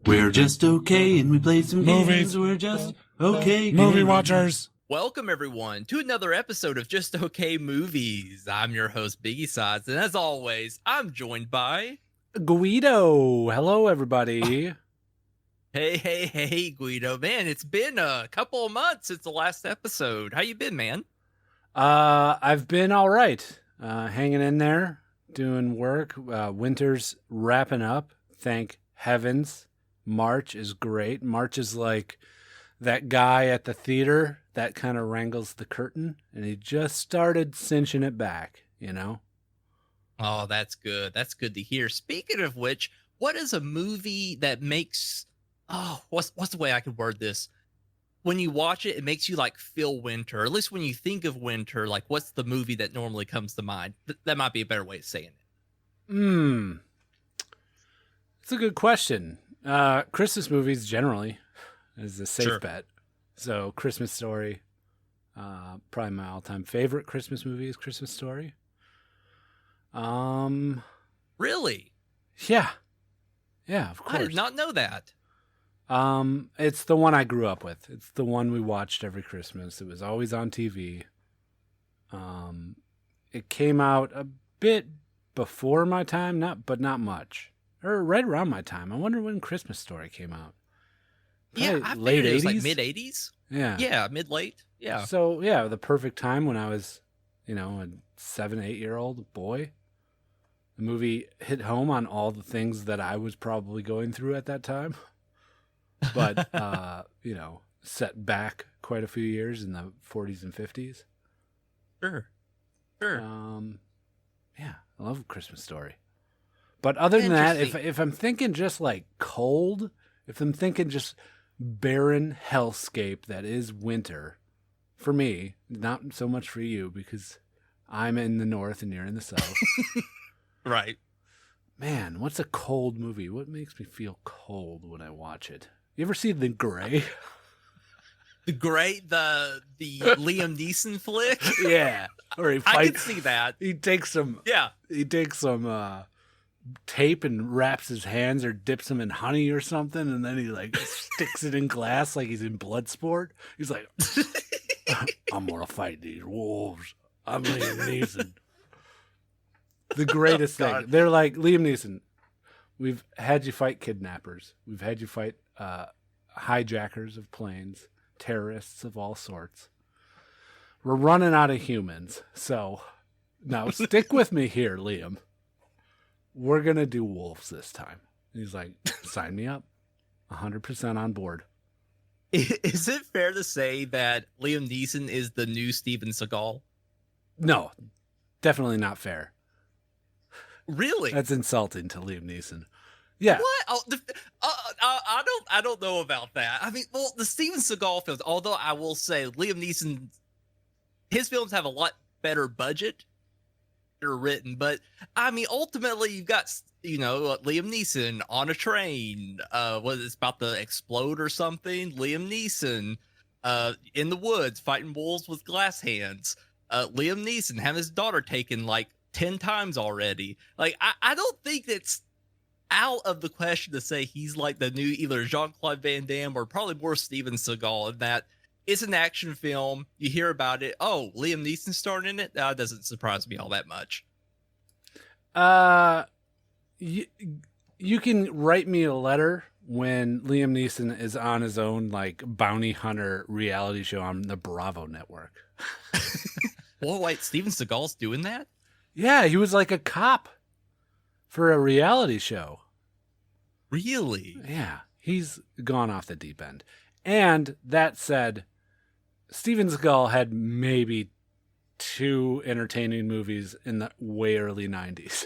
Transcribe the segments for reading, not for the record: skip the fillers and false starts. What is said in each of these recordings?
We're just okay, and we play some Movies. games. We're just okay. Movie games. watchers. Welcome, everyone, to another episode of Just Okay Movies. I'm your host, BIGGIESIZE, and as always, I'm joined by... Gweedo. Hello, everybody. Hey, Gweedo. Man, it's been a couple of months since the last episode. How you been, man? I've been all right. Hanging in there, doing work. Winter's wrapping up. Thank heavens. March is great. March is like that guy at the theater that kind of wrangles the curtain, and he just started cinching it back, you know? Oh, that's good. That's good to hear. Speaking of which, what is a movie that makes... Oh, what's the way I could word this? When you watch it, it makes you like feel winter. Or at least when you think of winter, like what's the movie that normally comes to mind? That might be a better way of saying it. It's a good question. Christmas movies generally is a safe bet. So Christmas Story, probably my all-time favorite Christmas movie is Christmas Story. Really? Yeah, of course. I did not know that. It's the one I grew up with. It's the one we watched every Christmas. It was always on TV. It came out a bit before my time, but not much. Or right around my time. I wonder when Christmas Story came out. Probably I late figured it was 80s? like mid-80s. Yeah. Yeah, mid-late. Yeah. So, yeah, the perfect time when I was, a 7, 8-year-old boy. The movie hit home on all the things that I was probably going through at that time. But, set back quite a few years in the 40s and 50s. Sure. Yeah, I love Christmas Story. But other than that, if I'm thinking just like cold, if I'm thinking just barren hellscape that is winter, for me, not so much for you because I'm in the north and you're in the south. Right. Man, what's a cold movie? What makes me feel cold when I watch it? You ever see The Gray? The Liam Neeson flick? Yeah. Or he fights, I can see that. He takes some tape and wraps his hands or dips them in honey or something, and then he like sticks it in glass like he's in Bloodsport. He's like, I'm gonna fight these wolves. I'm Liam Neeson. The greatest thing. They're like, Liam Neeson, we've had you fight kidnappers. We've had you fight hijackers of planes, terrorists of all sorts. We're running out of humans. So now stick with me here, Liam. We're going to do wolves this time. And he's like, sign me up. 100% on board. Is it fair to say that Liam Neeson is the new Steven Seagal? No, definitely not fair. Really? That's insulting to Liam Neeson. Yeah. What? I don't know about that. I mean, well, the Steven Seagal films, although I will say Liam Neeson, his films have a lot better budget. They're written, but I mean, ultimately, you've got Liam Neeson on a train. It's about to explode or something? Liam Neeson in the woods fighting wolves with glass hands. Liam Neeson having his daughter taken like 10 times already. Like, I don't think it's out of the question to say he's like the new either Jean-Claude Van Damme or probably more Steven Seagal, in that it's an action film. You hear about it. Oh, Liam Neeson starring in it? That doesn't surprise me all that much. You can write me a letter when Liam Neeson is on his own like bounty hunter reality show on the Bravo network. Well, wait, Steven Seagal's doing that? Yeah, he was like a cop for a reality show. Really? Yeah, he's gone off the deep end. And that said, Steven Seagal had maybe 2 entertaining movies in the way early 90s.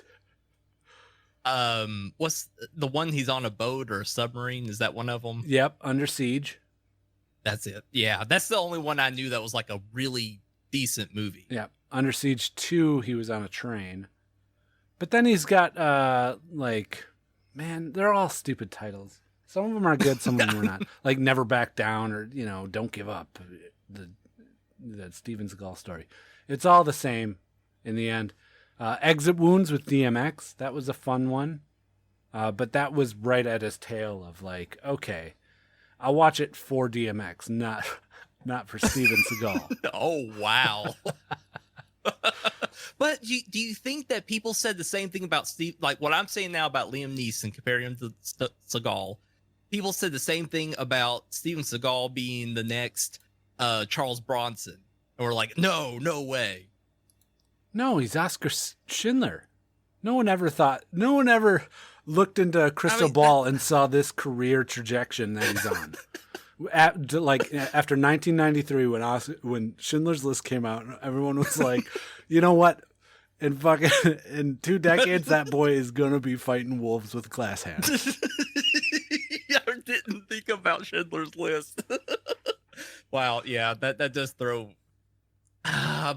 What's the one he's on a boat or a submarine? Is that one of them? Yep, Under Siege. That's it. Yeah, that's the only one I knew that was like a really decent movie. Yep, Under Siege 2, he was on a train. But then he's got, man, they're all stupid titles. Some of them are good, some of them are not. Like Never Back Down or, Don't Give Up. The Steven Seagal story. It's all the same in the end. Exit Wounds with DMX. That was a fun one. But that was right at his tail of like, okay, I'll watch it for DMX, not for Steven Seagal. Oh, wow. But do you think that people said the same thing about Steve? Like what I'm saying now about Liam Neeson, comparing him to Seagal. People said the same thing about Steven Seagal being the next Charles Bronson. Or like, no way. No, he's Oscar Schindler. No one ever looked into a crystal ball and saw this career trajectory that he's on. After 1993, when Schindler's List came out, everyone was like, you know what? In 2 decades, that boy is gonna be fighting wolves with glass hands. I didn't think about Schindler's List. Wow, yeah, that does throw.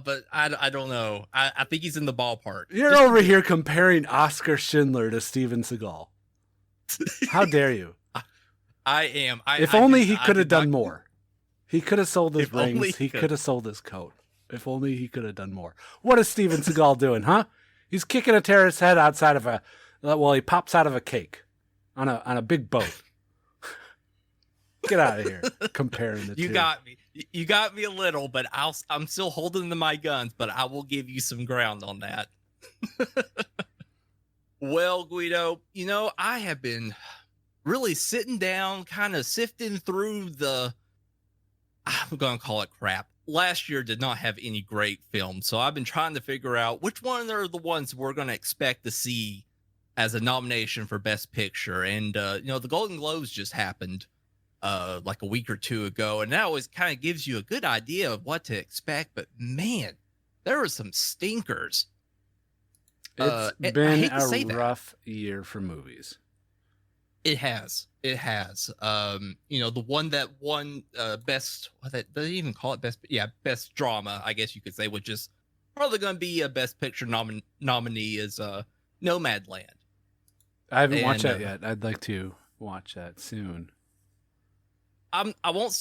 But I don't know. I think he's in the ballpark. You're over here comparing Oscar Schindler to Steven Seagal. How dare you? I am. If only he could have done more. He could have sold his rings. He could could have sold his coat. If only he could have done more. What is Steven Seagal doing, huh? He's kicking a terrorist's head outside of he pops out of a cake on a big boat. Get out of here, comparing the two. You got me. You got me a little, but I'm still holding to my guns, but I will give you some ground on that. Well, Guido, I have been really sitting down, kind of sifting through I'm going to call it crap. Last year did not have any great films, so I've been trying to figure out which one are the ones we're going to expect to see as a nomination for Best Picture. And, the Golden Globes just happened like a week or two ago, and that always kind of gives you a good idea of what to expect. But, man, there were some stinkers. It's been a rough year for movies. It has. The one that won best, they didn't even call it best drama, I guess you could say, which is probably going to be a Best Picture nominee is Nomadland. I haven't watched that yet. I'd like to watch that soon. I won't.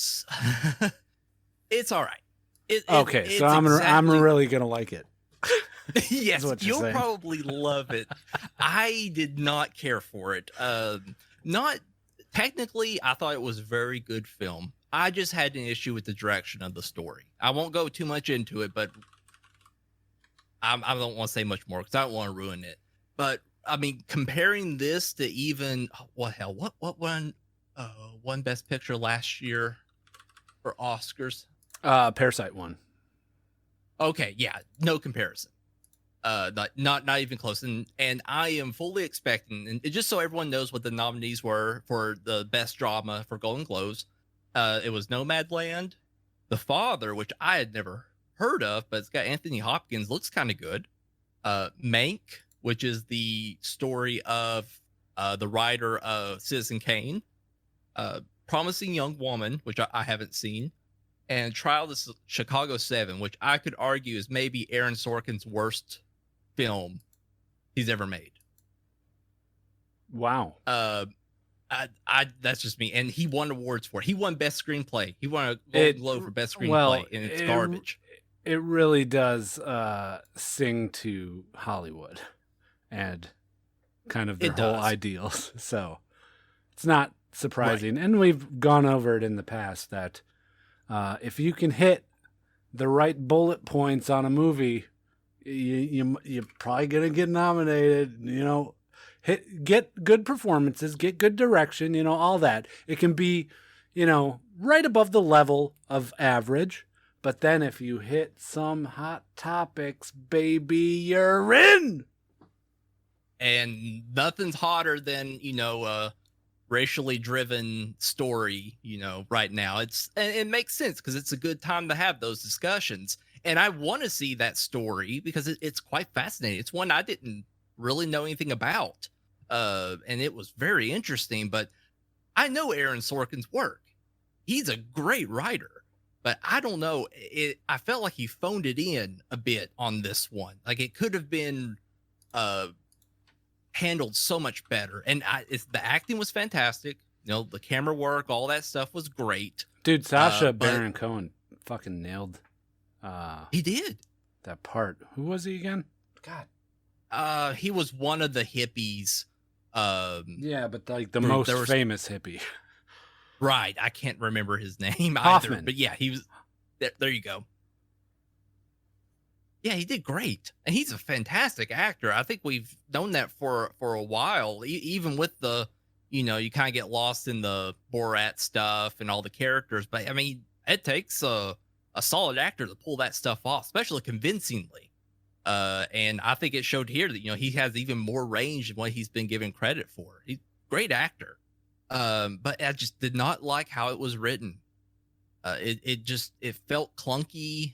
It's all right. Okay, so I'm really gonna like it. Yes, you'll probably love it. I did not care for it. Not technically, I thought it was a very good film. I just had an issue with the direction of the story. I won't go too much into it, but I don't want to say much more because I don't want to ruin it. But I mean, comparing this to even what one Best Picture last year for Oscars? Parasite won. Okay, yeah, no comparison. Not even close. And I am fully expecting, and just so everyone knows what the nominees were for the best drama for Golden Globes, it was Nomadland, The Father, which I had never heard of, but it's got Anthony Hopkins, looks kind of good. Mank, which is the story of the writer of Citizen Kane. Promising Young Woman, which I haven't seen. And Trial of Chicago 7, which I could argue is maybe Aaron Sorkin's worst film he's ever made. Wow. That's just me. And he won awards for it. He won Best Screenplay. He won a Golden Globe for Best Screenplay, and it's garbage. It really does sing to Hollywood and kind of their whole ideals. So it's not surprising. Right. And we've gone over it in the past that if you can hit the right bullet points on a movie, you're probably gonna get nominated. Get good performances, get good direction. All that. It can be, right above the level of average. But then if you hit some hot topics, baby, you're in. And nothing's hotter than racially driven story, right now. It makes sense because it's a good time to have those discussions. And I want to see that story because it's quite fascinating. It's one I didn't really know anything about. And it was very interesting, but I know Aaron Sorkin's work. He's a great writer, but I don't know. I felt like he phoned it in a bit on this one. Like it could have been, handled so much better, and the acting was fantastic. The camera work, all that stuff was great. Dude, Sacha Baron Cohen fucking nailed. He did that part. Who was he again? God. He was one of the hippies Yeah, but like the There most was- famous hippie. Right. I can't remember his name either. Hoffman. But yeah, he was. There you go. Yeah, he did great, and he's a fantastic actor. I think we've known that for a while, even with the, you kind of get lost in the Borat stuff and all the characters. But I mean, it takes a solid actor to pull that stuff off, especially convincingly. And I think it showed here that he has even more range than what he's been given credit for. He's a great actor, but I just did not like how it was written. It felt clunky.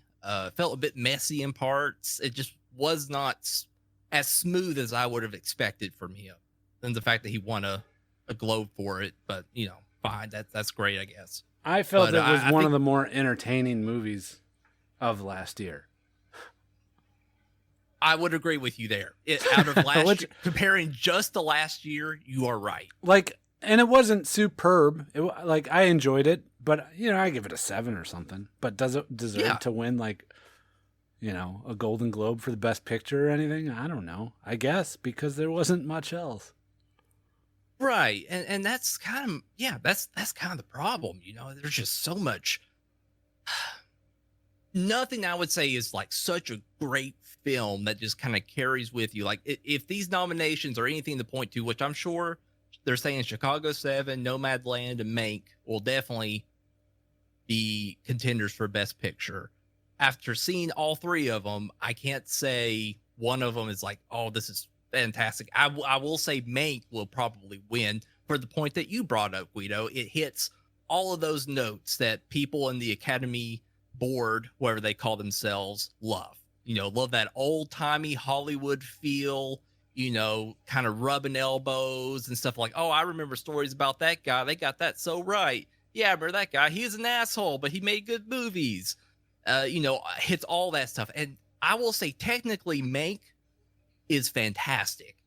Felt a bit messy in parts. It just was not as smooth as I would have expected from him. And the fact that he won a Globe for it, but fine, that's great, I guess. I felt But it was I one think- of the more entertaining movies of last year. I would agree with you there. Out of last Which- year, comparing just to last year, you are right. Like, and it wasn't superb. Like, I enjoyed it, but I give it a 7 or something. But does it deserve Yeah. to win like, a Golden Globe for the Best Picture or anything? I don't know. I guess because there wasn't much else. Right. And that's kind of that's kind of the problem, There's just so much. Nothing I would say is like such a great film that just kind of carries with you. Like if these nominations are anything to point to, which I'm sure they're saying Chicago 7, Nomadland, and Mank will definitely be contenders for Best Picture. After seeing all three of them, I can't say one of them is like, oh, this is fantastic. I will say Mank will probably win for the point that you brought up, Guido. It hits all of those notes that people in the Academy board, whatever they call themselves, love. Love that old-timey Hollywood feel, kind of rubbing elbows and stuff like, oh, I remember stories about that guy. They got that so right. Yeah, I remember that guy. He was an asshole, but he made good movies. Hits all that stuff. And I will say, technically, Mank is fantastic.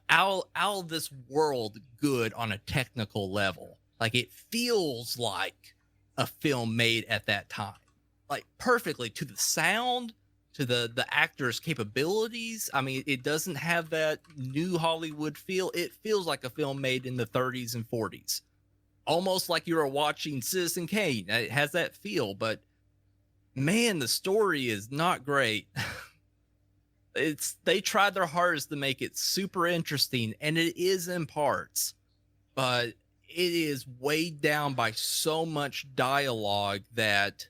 Out of this world good on a technical level. Like, it feels like a film made at that time. Like, perfectly to the sound, to the actor's capabilities. I mean, it doesn't have that new Hollywood feel. It feels like a film made in the 30s and 40s. Almost like you were watching Citizen Kane. It has that feel, but man, the story is not great. They tried their hardest to make it super interesting, and it is in parts, but it is weighed down by so much dialogue that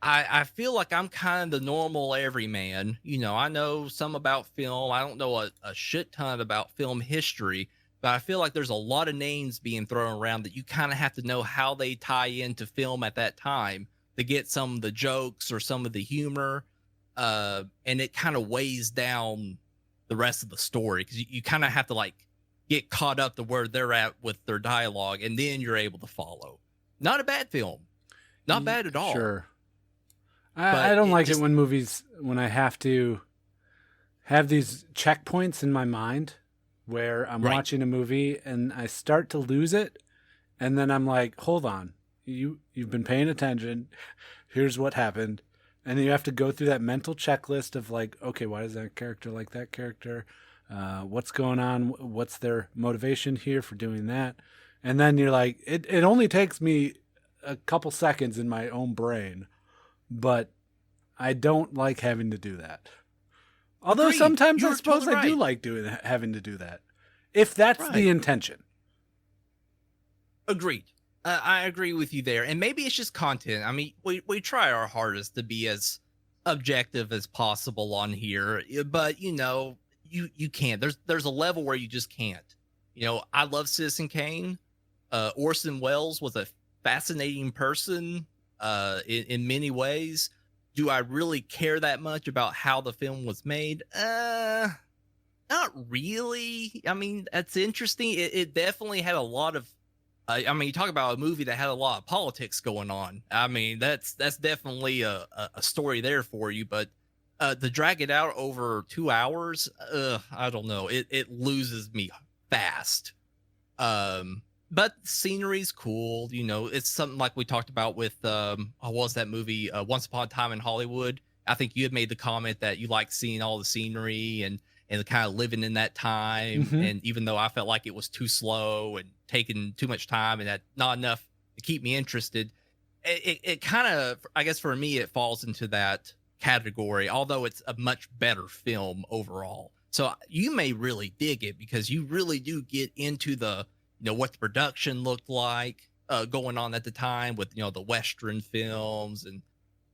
I feel like I'm kind of the normal everyman. I know some about film. I don't know a shit ton about film history, but I feel like there's a lot of names being thrown around that you kind of have to know how they tie into film at that time to get some of the jokes or some of the humor. And it kind of weighs down the rest of the story because you kind of have to like get caught up to where they're at with their dialogue, and then you're able to follow. Not a bad film. Not bad at all. Sure. But I don't it like just- it when I have to have these checkpoints in my mind where I'm Right. watching a movie and I start to lose it, and then I'm like, hold on, you've been paying attention. Here's what happened. And then you have to go through that mental checklist of like, okay, why is that character like that character? What's going on? What's their motivation here for doing that? And then you're like, it only takes me a couple seconds in my own brain, but I don't like having to do that. Although Agreed. sometimes I You're suppose totally I do right. like having to do that, if that's Right. the intention. Agreed. I agree with you there. And maybe it's just content. I mean, we try our hardest to be as objective as possible on here, but you can't. There's a level where you just can't. I love Citizen Kane. Orson Welles was a fascinating person in many ways. Do I really care that much about how the film was made? Not really. I mean, that's interesting. It definitely had a lot of you talk about a movie that had a lot of politics going on. I mean, that's definitely a story there for you. But to drag it out over 2 hours, I don't know. It loses me fast. But scenery's cool. It's something like we talked about with what was that movie? Once Upon a Time in Hollywood. I think you had made the comment that you like seeing all the scenery and and kind of living in that time. Mhm. And even though I felt like it was too slow and taking too much time and that not enough to keep me interested, it kind of, I guess for me, it falls into that category, although it's a much better film overall. So you may really dig it because you really do get into the, what the production looked like going on at the time with, the Western films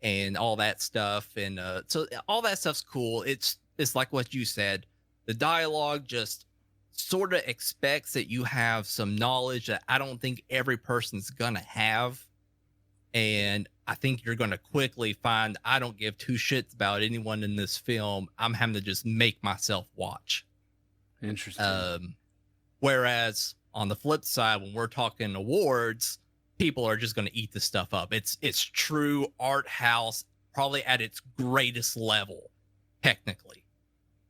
and all that stuff. And so all that stuff's cool. It's like what you said. The dialogue just sort of expects that you have some knowledge that I don't think every person's gonna have. And I think you're going to quickly find I don't give two shits about anyone in this film. I'm having to just make myself watch. Interesting. Whereas on the flip side, when we're talking awards, people are just going to eat this stuff up. It's true art house, probably at its greatest level, technically.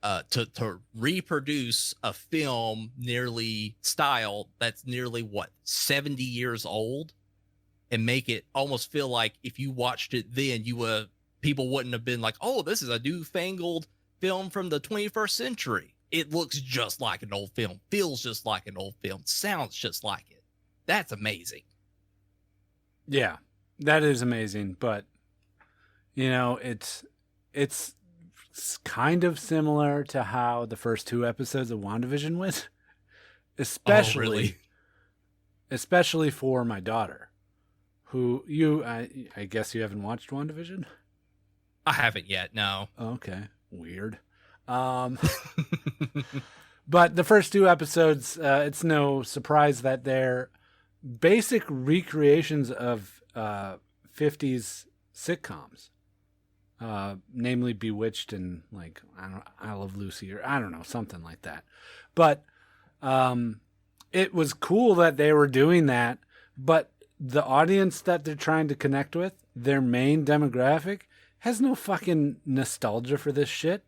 To reproduce a film nearly style that's nearly what 70 years old. And make it almost feel like if you watched it then, people wouldn't have been like, oh, this is a newfangled film from the 21st century. It looks just like an old film, feels just like an old film, sounds just like it. That's amazing. Yeah, that is amazing. But, it's kind of similar to how the first two episodes of WandaVision went, especially for my daughter. Who I guess you haven't watched WandaVision? I haven't yet, no. Okay, weird. But the first two episodes, it's no surprise that they're basic recreations of 50s sitcoms, namely Bewitched and like I Love Lucy or I don't know, something like that. But it was cool that they were doing that, but the audience that they're trying to connect with, their main demographic, has no fucking nostalgia for this shit.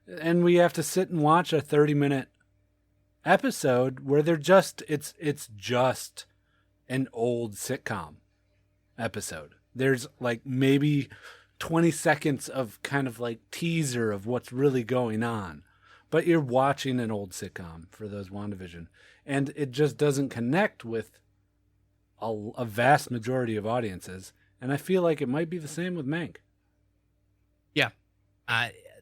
And we have to sit and watch a 30-minute episode where it's just an old sitcom episode. There's like maybe 20 seconds of kind of like teaser of what's really going on. But you're watching an old sitcom for those WandaVision. And it just doesn't connect with a vast majority of audiences, and I feel like it might be the same with Mank. Yeah,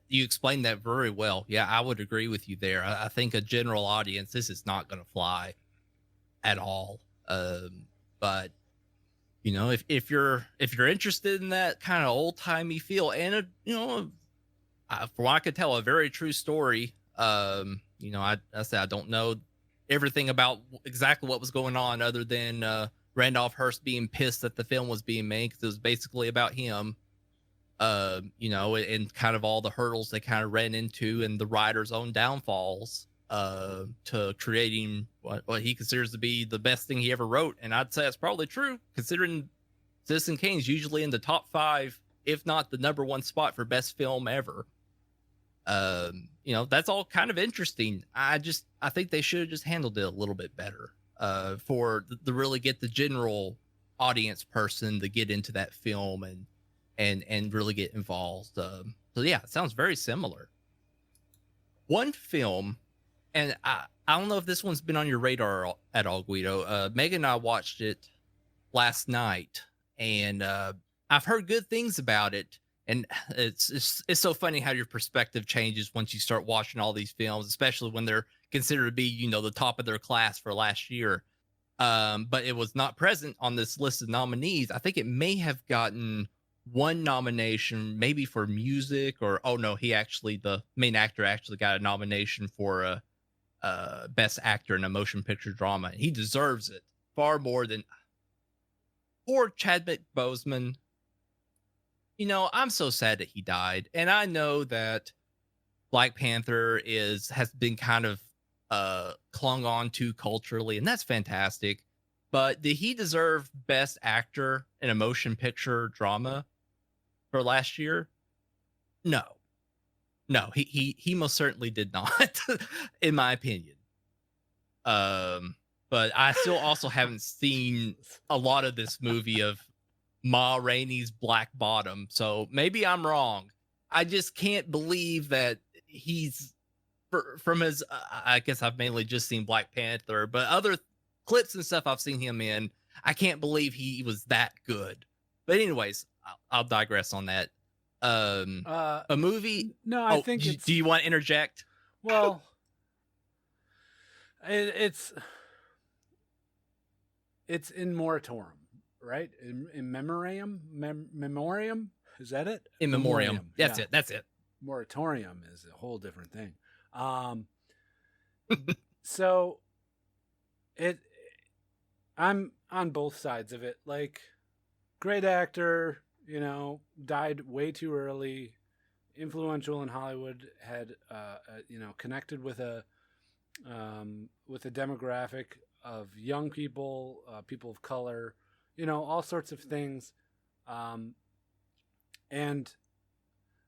you explained that very well. Yeah, I would agree with you there. I think a general audience, this is not going to fly at all. But if you're interested in that kind of old timey feel, and from what I could tell, a very true story. I said I don't know everything about exactly what was going on, other than Randolph Hearst being pissed that the film was being made because it was basically about him, and kind of all the hurdles they kind of ran into and the writer's own downfalls to creating what he considers to be the best thing he ever wrote. And I'd say that's probably true, considering Citizen Kane's usually in the top 5, if not the number 1 spot for best film ever. That's all kind of interesting. I think they should have just handled it a little bit better. For the really get the general audience person to get into that film and really get involved. So yeah, it sounds very similar. One film, and I don't know if this one's been on your radar at all, Gweedo. Megan and I watched it last night, and I've heard good things about it. And it's so funny how your perspective changes once you start watching all these films, especially when they're considered to be, the top of their class for last year. But it was not present on this list of nominees. I think it may have gotten one nomination, maybe for music, or the main actor actually got a nomination for best actor in a motion picture drama. He deserves it far more than poor Chadwick Boseman. I'm so sad that he died, and I know that Black Panther has been kind of clung on to culturally, and that's fantastic. But did he deserve best actor in a motion picture drama for last year? No, he most certainly did not, in my opinion. But I still also haven't seen a lot of this movie of Ma Rainey's Black Bottom, so maybe I'm wrong. I just can't believe that he's from his, I guess I've mainly just seen Black Panther, but other clips and stuff I've seen him in, I can't believe he was that good. But anyways, I'll digress on that. A movie. No, I think it's. Do you want to interject? Well, it's in moratorium, right? In memoriam. Is that it? In memoriam. That's it. That's it. Moratorium is a whole different thing. So I'm on both sides of it. Like, great actor, died way too early, influential in Hollywood, had connected with a demographic of young people, people of color, all sorts of things. And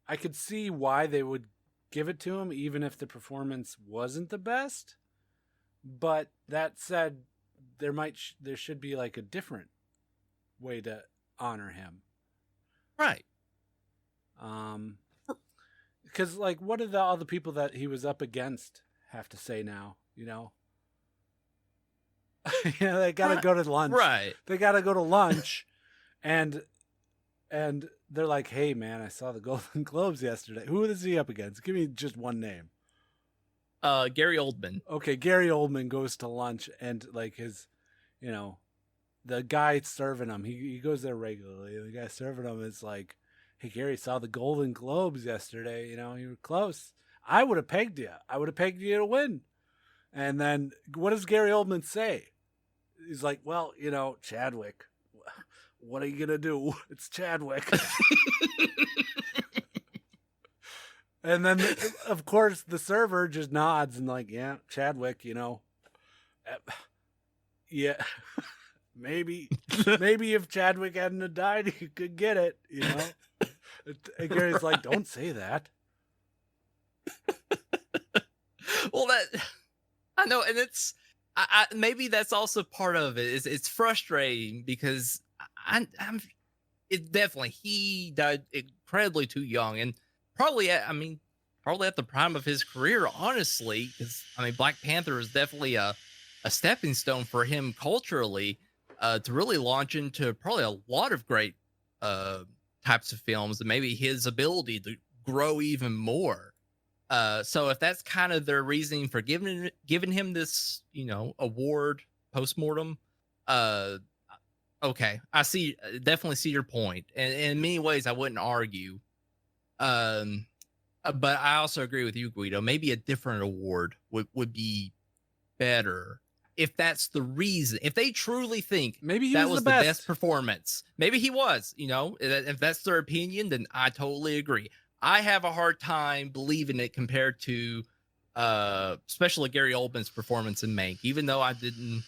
I could see why they would give it to him, even if the performance wasn't the best. But that said, there should be like a different way to honor him, right? Because like, what do all the people that he was up against have to say now? They gotta go to lunch, right? They gotta go to lunch, and they're like, "Hey, man, I saw the Golden Globes yesterday. Who is he up against? Give me just one name." Gary Oldman. Okay, Gary Oldman goes to lunch, and like his, the guy serving him, he goes there regularly. The guy serving him is like, "Hey, Gary, saw the Golden Globes yesterday. You were close. I would have pegged you. I would have pegged you to win." And then what does Gary Oldman say? He's like, "Well, Chadwick. What are you gonna do? It's Chadwick." And then, of course, the server just nods and like, "Yeah, Chadwick, yeah, maybe if Chadwick hadn't died, he could get it, And Gary's like, "Don't say that." Well, I know, and it's maybe that's also part of it. It's frustrating because it definitely, he died incredibly too young, and probably at the prime of his career, honestly, because Black Panther is definitely a stepping stone for him culturally, to really launch into probably a lot of great types of films, and maybe his ability to grow even more. So if that's kind of their reasoning for giving him this, award postmortem, okay, definitely see your point, and in many ways I wouldn't argue. But I also agree with you, Guido. Maybe a different award would be better if that's the reason. If they truly think maybe that was the best performance, maybe he was. If that's their opinion, then I totally agree. I have a hard time believing it compared to, especially Gary Oldman's performance in Mank. Even though I didn't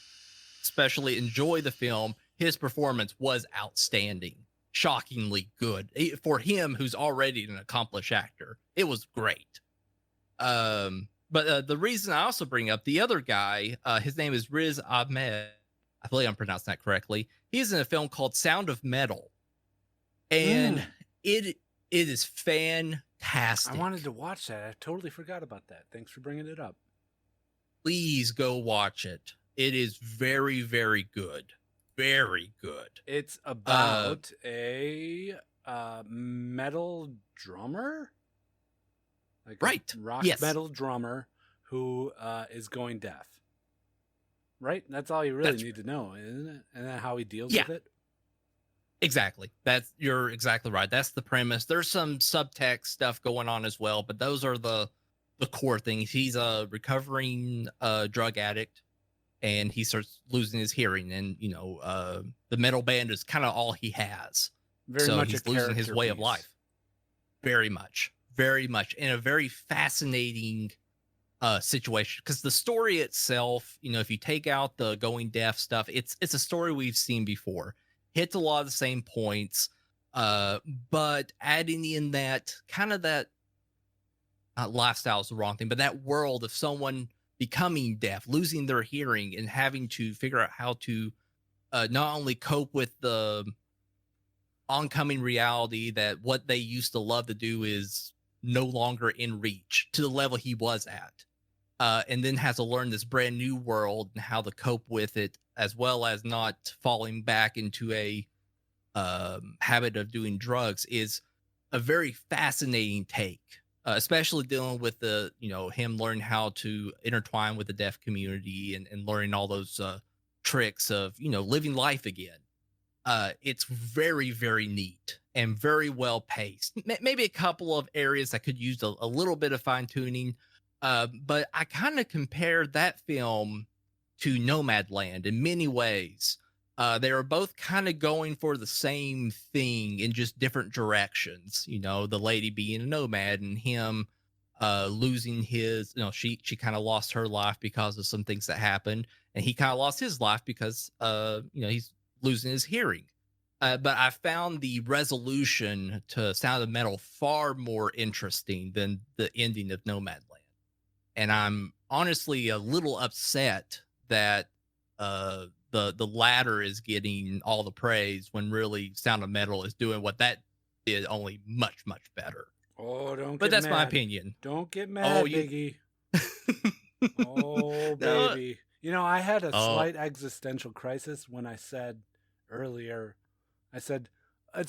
especially enjoy the film, his performance was outstanding. Shockingly good for him, who's already an accomplished actor. It was great. But the reason I also bring up the other guy, his name is Riz Ahmed. I believe I'm pronouncing that correctly. He's in a film called Sound of Metal, and it is fantastic. I wanted to watch that. I totally forgot about that. Thanks for bringing it up. Please go watch it. It is very, very good. Very good. It's about a metal drummer, like right? A rock metal drummer who is going deaf. Right? That's all you really need to know, isn't it? And then how he deals with it. Exactly. You're exactly right. That's the premise. There's some subtext stuff going on as well, but those are the core things. He's a recovering drug addict, and he starts losing his hearing, and the metal band is kind of all he has. He's losing his way of life. Very much in a very fascinating situation, because the story itself, if you take out the going deaf stuff, it's a story we've seen before. Hits a lot of the same points, but adding in that kind of that lifestyle is the wrong thing, but that world of someone becoming deaf, losing their hearing, and having to figure out how to not only cope with the oncoming reality that what they used to love to do is no longer in reach to the level he was at. and then has to learn this brand new world and how to cope with it, as well as not falling back into a habit of doing drugs, is a very fascinating take, especially dealing with him learning how to intertwine with the deaf community and learning all those tricks of living life again. It's very, very neat and very well paced. Maybe a couple of areas that could use a little bit of fine tuning, but I kind of compare that film to Nomadland in many ways. They are both kind of going for the same thing in just different directions. The lady being a nomad and him losing his, she kind of lost her life because of some things that happened, and he kind of lost his life because he's losing his hearing. But I found the resolution to Sound of Metal far more interesting than the ending of Nomadland. And I'm honestly a little upset that the latter is getting all the praise when really Sound of Metal is doing what that did, only much, much better. Oh, don't But get that's mad. my opinion. Don't get mad, Biggie. Oh, No. baby. I had a slight existential crisis when I said earlier, it's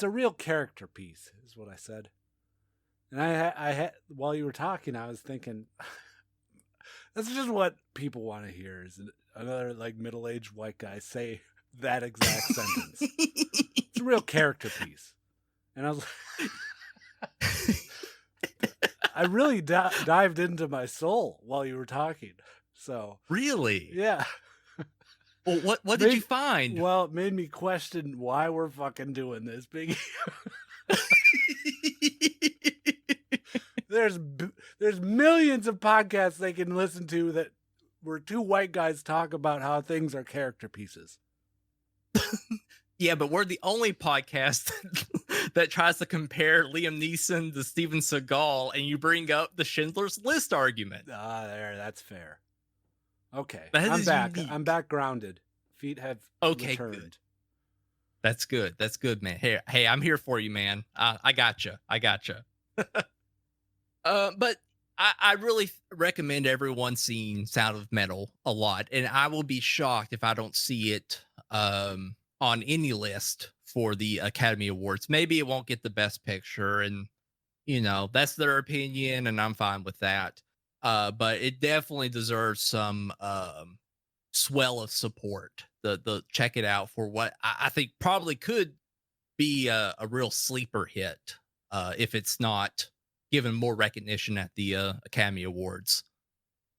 a real character piece, is what I said. And I had, while you were talking, I was thinking, that's just what people want to hear, is another middle-aged white guy say that exact sentence. It's a real character piece. And I was I really dived into my soul while you were talking. So Really? yeah. Well, what did you find? Well, it made me question why we're fucking doing this, Biggie. There's millions of podcasts they can listen to that where two white guys talk about how things are character pieces. Yeah, but we're the only podcast that tries to compare Liam Neeson to Steven Seagal, and you bring up the Schindler's List argument. That's fair. Okay, That I'm is back. unique. I'm back grounded. Feet have returned. Good. That's good. That's good, man. Hey, I'm here for you, man. I gotcha. But I really recommend everyone seeing Sound of Metal a lot, and I will be shocked if I don't see it on any list for the Academy Awards. Maybe it won't get the Best Picture, and that's their opinion, and I'm fine with that. But it definitely deserves some swell of support. The check it out for what I think probably could be a real sleeper hit if it's not given more recognition at the Academy Awards.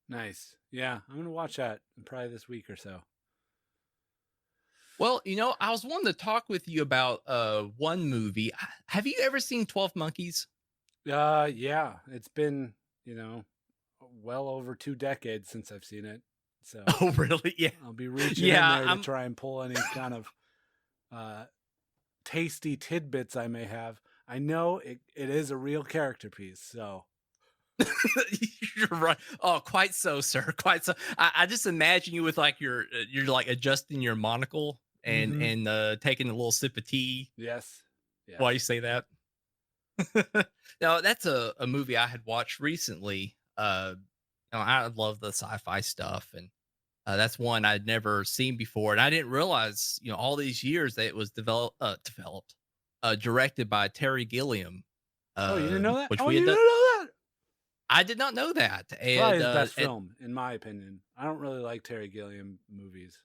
Nice. Yeah, I'm gonna watch that probably this week or so. Well, I was wanting to talk with you about one movie. Have you ever seen 12 Monkeys? Yeah, it's been well over 2 decades since I've seen it. So Oh, really? Yeah. I'll be reaching in there to try and pull any kind of tasty tidbits I may have. I know it is a real character piece, so. You're right. Oh, quite so, sir. Quite so. I just imagine you with you're adjusting your monocle and taking a little sip of tea. Yes. While you say that. Now, that's a movie I had watched recently. I love the sci-fi stuff, and that's one I'd never seen before, and I didn't realize all these years that it was directed by Terry Gilliam. You didn't know that? Which you didn't know that? I did not know that. And, probably his best film, in my opinion. I don't really like Terry Gilliam movies.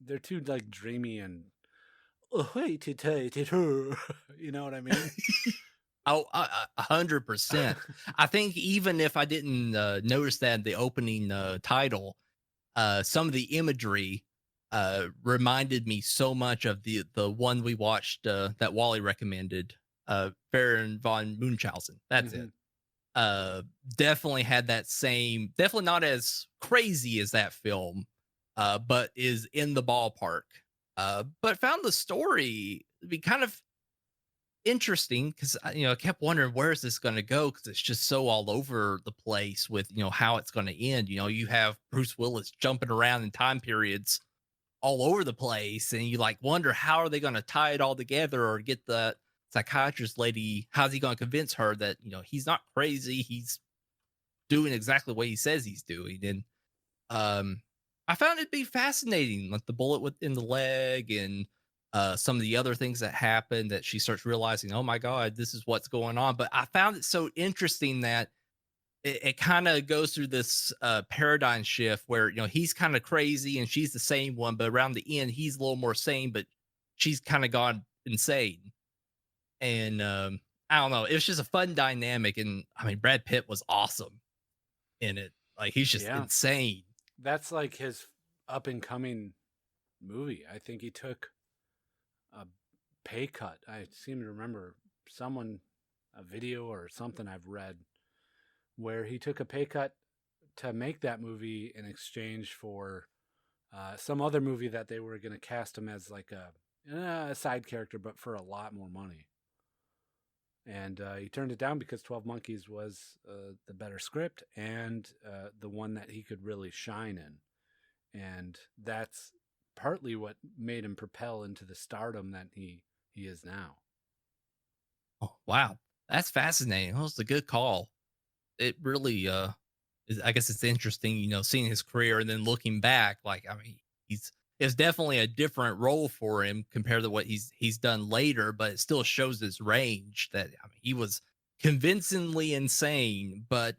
They're too dreamy and you know what I mean? Oh, 100%. I think even if I didn't notice that in the opening title, some of the imagery reminded me so much of the one we watched that Wally recommended, Baron von Munchausen. That's it. Definitely had that same, definitely not as crazy as that film, but is in the ballpark. But found the story to be kind of interesting because I kept wondering where is this going to go, because it's just so all over the place with how it's going to end. You have Bruce Willis jumping around in time periods all over the place, and you wonder how are they going to tie it all together, or get the psychiatrist lady, how's he going to convince her that he's not crazy, he's doing exactly what he says he's doing. And I found it to be fascinating, like the bullet in the leg and some of the other things that happen that she starts realizing, oh my God, this is what's going on. But I found it so interesting that it kind of goes through this paradigm shift where, he's kind of crazy and she's the same one, but around the end, he's a little more sane, but she's kind of gone insane. And I don't know, it was just a fun dynamic. And I mean, Brad Pitt was awesome in it. Like, he's just insane. That's like his up and coming movie. I think he took a pay cut. I seem to remember a video or something I've read where he took a pay cut to make that movie in exchange for some other movie that they were going to cast him as like a side character, but for a lot more money. And he turned it down because 12 Monkeys was the better script and the one that he could really shine in. And that's partly what made him propel into the stardom that he is now. Oh, wow. That's fascinating. That was a good call. It really, I guess it's interesting, seeing his career and then looking back, like, I mean, it's definitely a different role for him compared to what he's done later, but it still shows his range that, I mean, he was convincingly insane, but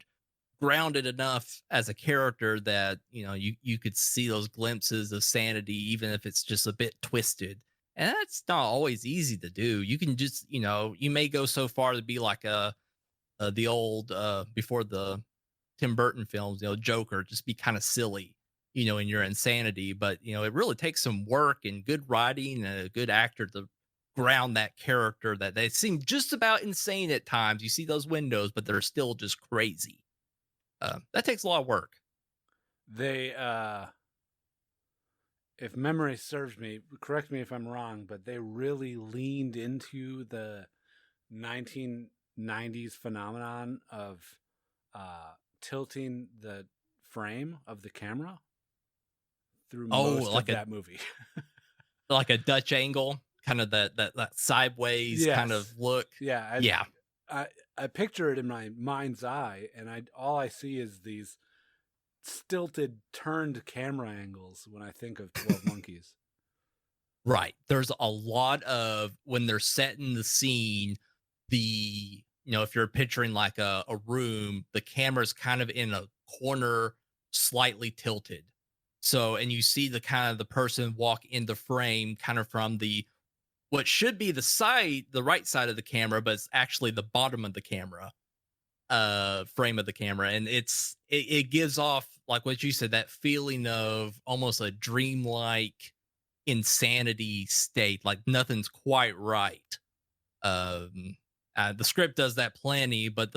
grounded enough as a character that, you could see those glimpses of sanity, even if it's just a bit twisted. And that's not always easy to do. You can just, you may go so far to be like the old, before the Tim Burton films, Joker, just be kind of silly, in your insanity. But, it really takes some work and good writing and a good actor to ground that character that they seem just about insane at times. You see those windows, but they're still just crazy. That takes a lot of work. They, if memory serves me, correct me if I'm wrong, but they really leaned into the 1990s phenomenon of tilting the frame of the camera through most of that movie. Like a Dutch angle, kind of that sideways kind of look. Yeah. I picture it in my mind's eye, and all I see is these stilted, turned camera angles when I think of 12 Monkeys. Right. There's a lot of, when they're setting the scene, if you're picturing like a room, the camera's kind of in a corner, slightly tilted. So, and you see the kind of the person walk in the frame kind of from what should be the right side of the camera, but it's actually the bottom of the camera, frame of the camera. And it gives off, like what you said, that feeling of almost a dreamlike insanity state, like nothing's quite right. The script does that plenty, but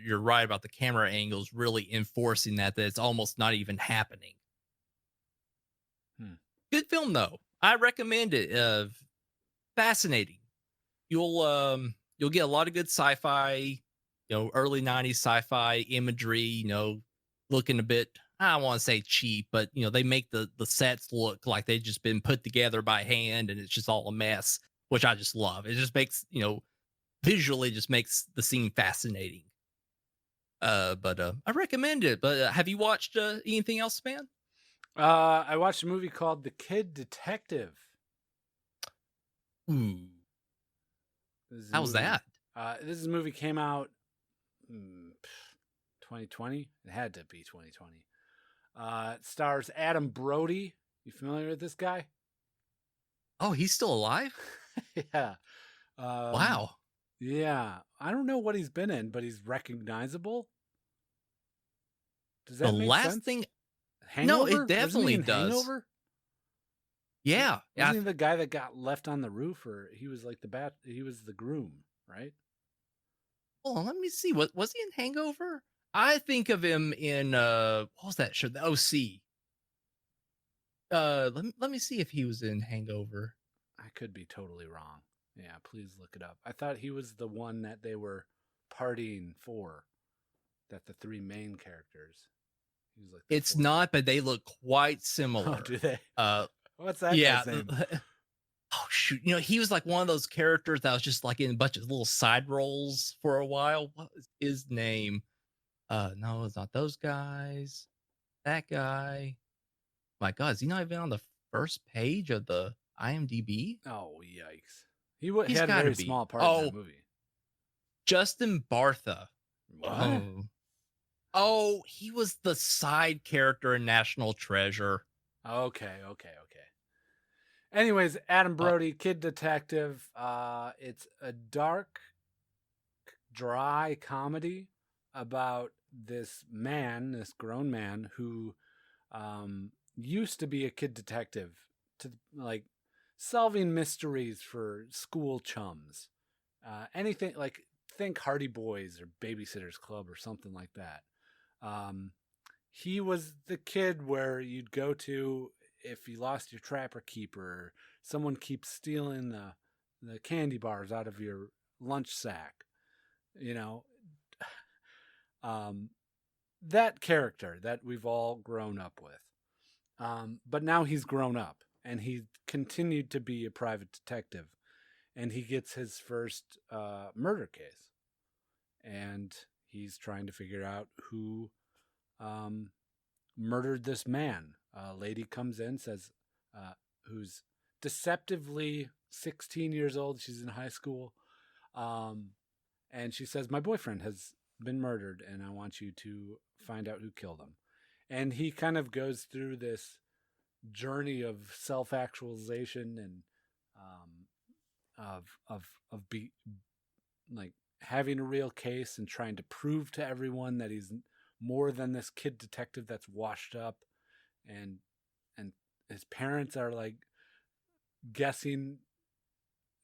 you're right about the camera angles really enforcing that it's almost not even happening. Good film though. I recommend it. Fascinating. You'll get a lot of good sci-fi, early 90s sci-fi imagery, looking a bit, I don't want to say cheap, but they make the sets look like they've just been put together by hand and it's just all a mess, which I just love. It just makes, visually just makes the scene fascinating. But I recommend it. But have you watched anything else, man? I watched a movie called The Kid Detective. Ooh. How was that? This movie came out 2020. It had to be 2020. It stars Adam Brody. You familiar with this guy? Oh, he's still alive? Yeah. Wow. Yeah. I don't know what he's been in, but he's recognizable. Does that make sense? Thing... Hangover? No, it definitely does. Hangover? Yeah. Wasn't he the guy that got left on the roof, or he was like he was the groom, right? Oh, let me see. Was he in Hangover? I think of him in what was that show? The OC. Let me see if he was in Hangover. I could be totally wrong. Yeah, please look it up. I thought he was the one that they were partying for. That the three main characters. He was like it's not, but they look quite similar. Oh, do they? What's that guy's name? Oh shoot! He was like one of those characters that was just like in a bunch of little side roles for a while. What was his name? No, it's not those guys. That guy. My God, is he not even on the first page of the IMDb? Oh, yikes. He's had a gotta very be. small part in that movie. Justin Bartha. What? Oh, he was the side character in National Treasure. Okay. Anyways, Adam Brody, Kid Detective. It's a dark, dry comedy about this grown man who used to be a kid detective, to like solving mysteries for school chums. Anything like, think Hardy Boys or Babysitter's Club or something like that. He was the kid where you'd go to if you lost your Trapper Keeper, someone keeps stealing the candy bars out of your lunch sack, that character that we've all grown up with. But now he's grown up and he continued to be a private detective, and he gets his first murder case, and he's trying to figure out who murdered this man. A lady comes in, says, who's deceptively 16 years old. She's in high school. And she says, my boyfriend has been murdered and I want you to find out who killed him. And he kind of goes through this journey of self-actualization and like having a real case and trying to prove to everyone that he's more than this kid detective that's washed up, and his parents are like guessing,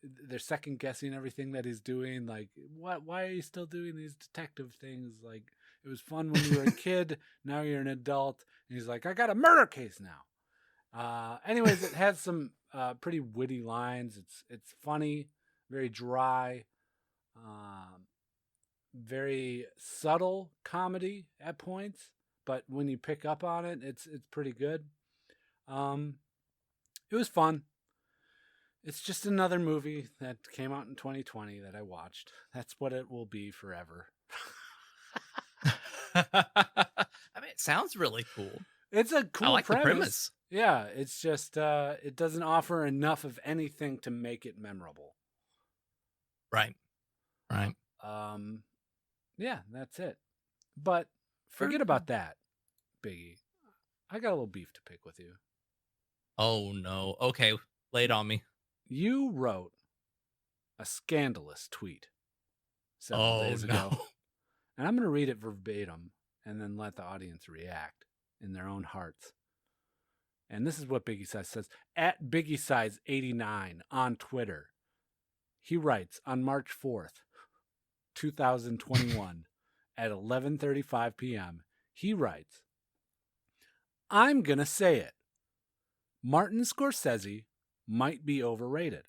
they're second guessing everything that he's doing. Like, why are you still doing these detective things? Like, it was fun when you were a kid, now you're an adult. And he's like, I got a murder case now. Anyways, it has some pretty witty lines. It's funny, very dry, very subtle comedy at points, but when you pick up on it, it's pretty good. It was fun. It's just another movie that came out in 2020 that I watched. That's what it will be forever. I mean, it sounds really cool. It's a cool I like the premise. Yeah, it's just it doesn't offer enough of anything to make it memorable. Right. Yeah, that's it. But forget about that, Biggie. I got a little beef to pick with you. Oh no. Okay, lay it on me. You wrote a scandalous tweet several days ago. And I'm going to read it verbatim and then let the audience react in their own hearts. And this is what Biggie Size says. At Biggie Size 89 on Twitter. He writes on March 4th, 2021 at 11:35 p.m. He writes, I'm going to say it. Martin Scorsese might be overrated.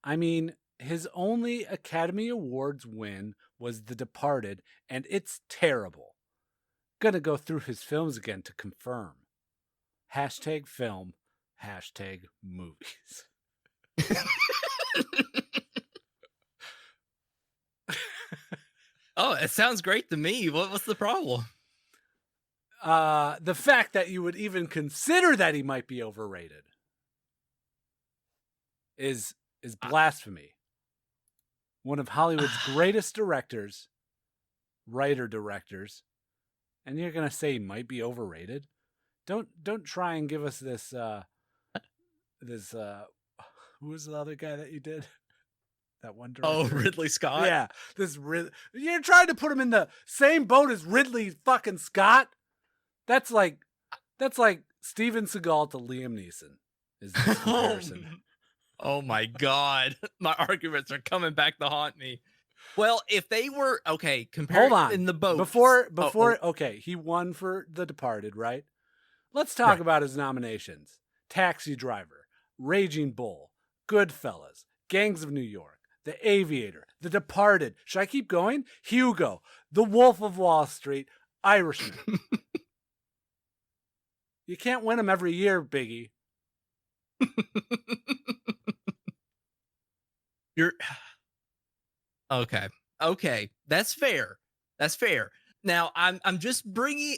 I mean, his only Academy Awards win was The Departed, and it's terrible. Gonna go through his films again to confirm. #film, #movies. Oh, it sounds great to me. What's the problem? The fact that you would even consider that he might be overrated is blasphemy. One of Hollywood's greatest writer-directors, and you're gonna say he might be overrated? Don't try and give us this who was the other guy that you did? That one director. Oh, Ridley Scott? Yeah. You're trying to put him in the same boat as Ridley fucking Scott? That's like Steven Seagal to Liam Neeson is the comparison. Oh my God. My arguments are coming back to haunt me. Well, if they were Hold on. in the boat. Okay, he won for The Departed, right? Let's talk about his nominations. Taxi Driver, Raging Bull, Goodfellas, Gangs of New York, The Aviator, The Departed. Should I keep going? Hugo, The Wolf of Wall Street, Irishman. You can't win them every year, Biggie. You're okay. That's fair. Now I'm just bringing.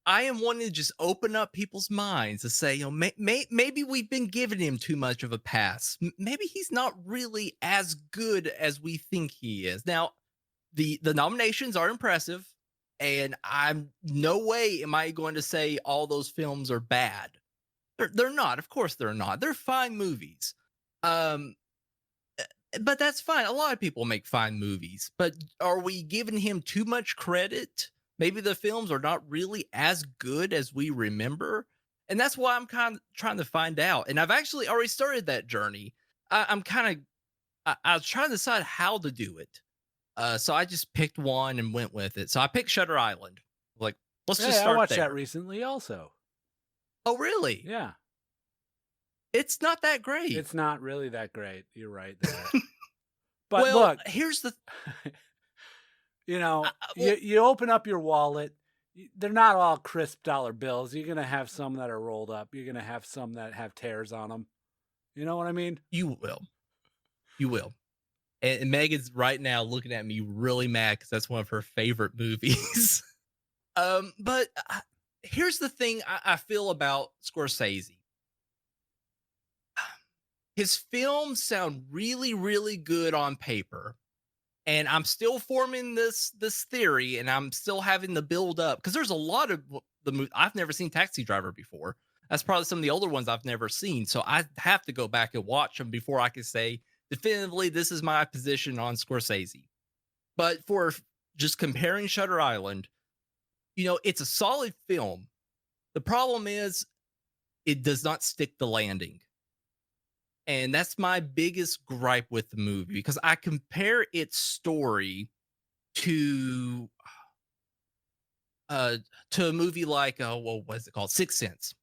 I am wanting to just open up people's minds to say, maybe we've been giving him too much of a pass. Maybe he's not really as good as we think he is. Now, the nominations are impressive, and I'm no way am I going to say all those films are bad. They're not. Of course, they're not. They're fine movies. Um, but that's fine. A lot of people make fine movies, but are we giving him too much credit? Maybe the films are not really as good as we remember. And that's why I'm kind of trying to find out. And I've actually already started that journey. I'm kind of, I was trying to decide how to do it. So I just picked one and went with it. So I picked Shutter Island. Like, let's just start I watched there. that recently also. Oh, really? Yeah. It's not that great. It's not really that great. You're right there. But well, look, here's the you know, you open up your wallet. They're not all crisp dollar bills. You're going to have some that are rolled up. You're going to have some that have tears on them. You know what I mean? You will. You will. And Megan's right now looking at me really mad because that's one of her favorite movies. But here's the thing I feel about Scorsese. His films sound really, really good on paper. And I'm still forming this theory, and I'm still having to build up because there's a lot of the movie. I've never seen Taxi Driver before. That's probably some of the older ones I've never seen. So I have to go back and watch them before I can say definitively this is my position on Scorsese. But for just comparing Shutter Island, it's a solid film. The problem is it does not stick the landing. And that's my biggest gripe with the movie because I compare its story to a movie like what is it called? Sixth Sense.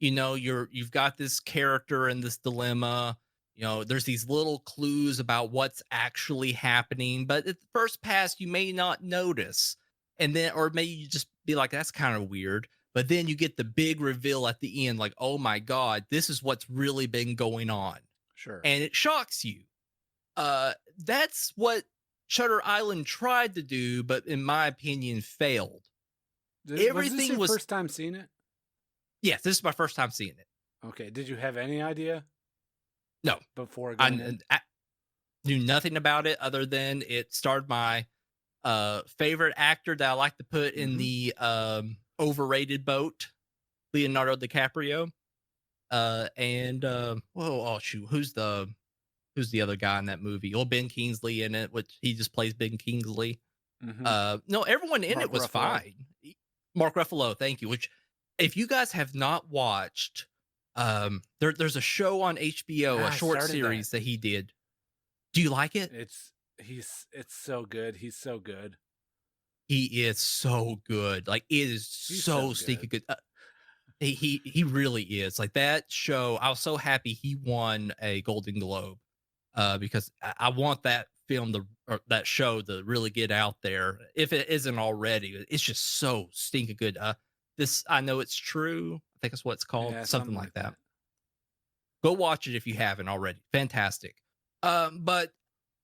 You've got this character and this dilemma. There's these little clues about what's actually happening, but at the first pass you may not notice. And then or maybe you just be like, that's kind of weird. But then you get the big reveal at the end, like, oh my God, this is what's really been going on. Sure. And it shocks you. That's what Shutter Island tried to do, but in my opinion, failed. Everything was this your first time seeing it? Yes, this is my first time seeing it. Okay. Did you have any idea? No. Before going in? I knew nothing about it other than it starred my favorite actor that I like to put in the overrated boat, Leonardo DiCaprio. Who's the other guy in that movie? Oh, Ben Kingsley in it, which he just plays Ben Kingsley. No, everyone in it was fine. Mark Ruffalo, thank you. Which, if you guys have not watched, there's a show on HBO, a short series that he did. Do you like it? It's so good. He's so good. He is so good. Like, it is so stinking good. He really is. Like, that show, I was so happy he won a Golden Globe because I want that film or that show to really get out there if it isn't already. It's just so stinking good. I Know It's True. I think that's what it's called. Yeah, something like that. Go watch it if you haven't already. Fantastic. But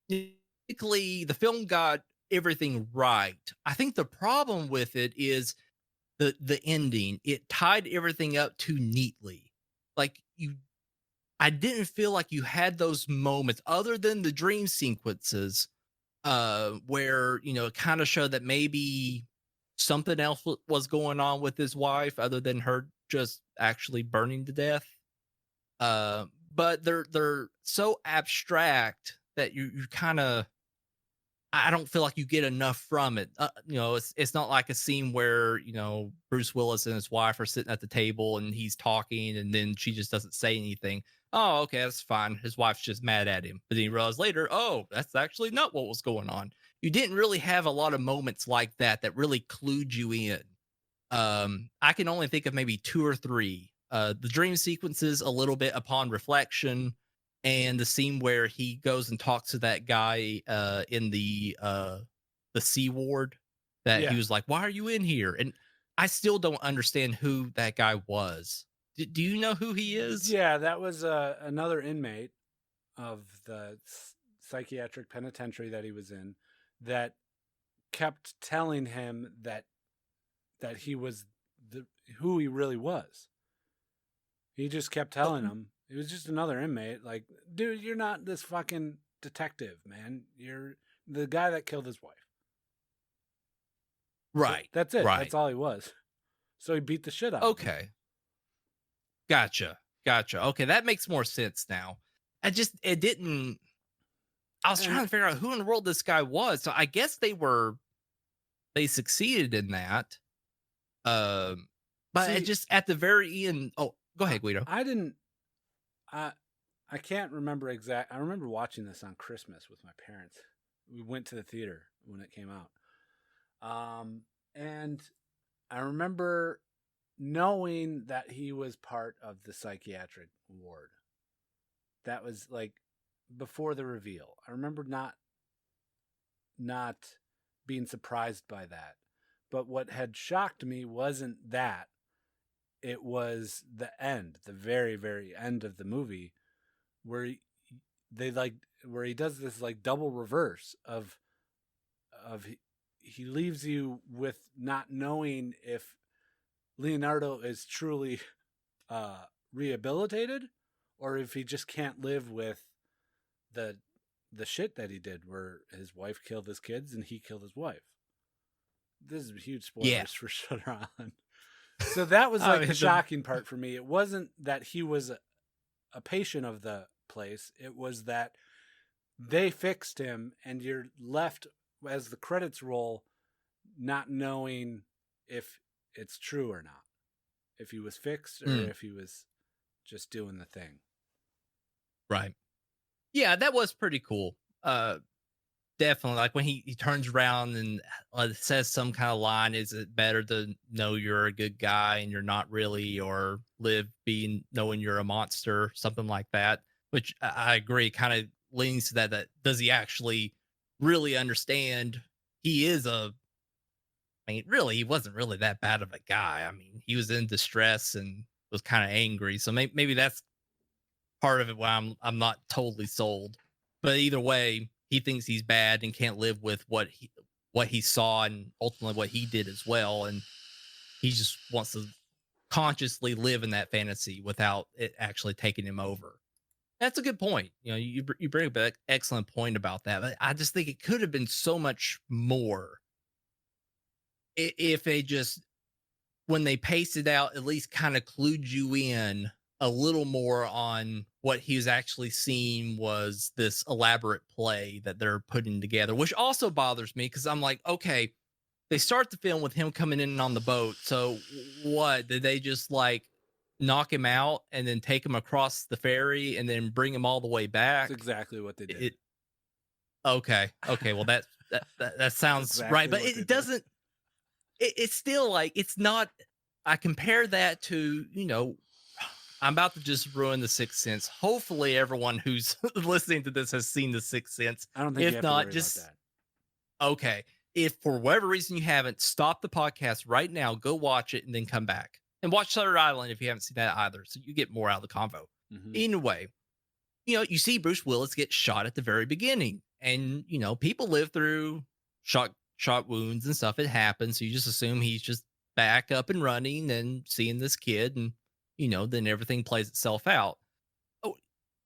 basically, the film got everything right. I think the problem with it is the ending. It tied everything up too neatly. Like, I didn't feel like you had those moments other than the dream sequences where it kind of showed that maybe something else was going on with his wife other than her just actually burning to death. But they're so abstract that you kind of, I don't feel like you get enough from it. It's not like a scene where, Bruce Willis and his wife are sitting at the table and he's talking and then she just doesn't say anything. Oh, okay, that's fine. His wife's just mad at him. But then you realize later, oh, that's actually not what was going on. You didn't really have a lot of moments like that really clued you in. I can only think of maybe 2 or 3. The dream sequences, a little bit upon reflection, and the scene where he goes and talks to that guy in the C ward that he was like, why are you in here? And I still don't understand who that guy was. Do you know who he is? Yeah, that was another inmate of the psychiatric penitentiary that he was in that kept telling him that he was who he really was. He just kept telling him it was just another inmate. Like, dude, you're not this fucking detective, man. You're the guy that killed his wife. Right. That's it. Right. That's all he was. So he beat the shit out of him. Okay. Gotcha. Okay, that makes more sense now. I was trying to figure out who in the world this guy was. So I guess they succeeded in that. But it just at the very end. Oh, go ahead, Guido. I can't remember I remember watching this on Christmas with my parents. We went to the theater when it came out. And I remember knowing that he was part of the psychiatric ward. That was like before the reveal. I remember not being surprised by that. But what had shocked me wasn't that. It was the end, the very, very end of the movie, where he does this like double reverse of he leaves you with not knowing if Leonardo is truly rehabilitated or if he just can't live with the shit that he did, where his wife killed his kids and he killed his wife. This is huge spoilers for Shutter Island. So that was like the shocking part for me. It wasn't that he was a patient of the place. It was that they fixed him and you're left as the credits roll not knowing if it's true or not. If he was fixed or if he was just doing the thing. Right. Yeah, that was pretty cool. Definitely. Like when he turns around and says some kind of line, is it better to know you're a good guy and you're not really, or live knowing you're a monster, something like that, which I agree kind of leans to that does he actually really understand really, he wasn't really that bad of a guy. I mean, he was in distress and was kind of angry. So maybe that's part of it why I'm not totally sold. But either way, he thinks he's bad and can't live with what he saw and ultimately what he did as well. And he just wants to consciously live in that fantasy without it actually taking him over. That's a good point. You know, you bring up an excellent point about that. But I just think it could have been so much more if they just, when they paced it out, at least kind of clued you in a little more on what he was actually seeing was this elaborate play that they're putting together, which also bothers me because I'm like, okay, they start the film with him coming in on the boat. So what, did they just like knock him out and then take him across the ferry and then bring him all the way back? That's exactly what they did. Okay. Well, that sounds exactly right, but it doesn't. It's still like, it's not. I compare that to, you know, I'm about to just ruin The Sixth Sense. Hopefully, everyone who's listening to this has seen The Sixth Sense. I don't think you have to worry about that. Okay. If for whatever reason you haven't, stop the podcast right now, go watch it, and then come back and watch Shutter Island if you haven't seen that either. So you get more out of the convo. Mm-hmm. Anyway, you know, you see Bruce Willis get shot at the very beginning, and you know, people live through shot wounds and stuff. It happens. So you just assume he's just back up and running and seeing this kid, and you know, then everything plays itself out. Oh,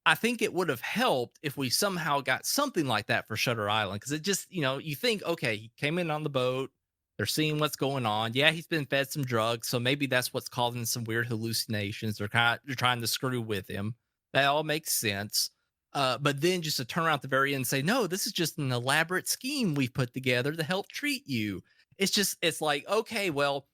I think it would have helped if we somehow got something like that for Shutter Island, because it just, you know, you think, okay, he came in on the boat, they're seeing what's going on. Yeah, he's been fed some drugs, so maybe that's what's causing some weird hallucinations. They're trying to screw with him. That all makes sense. But then just to turn around at the very end and say, no, this is just an elaborate scheme we've put together to help treat you. It's like, okay, well,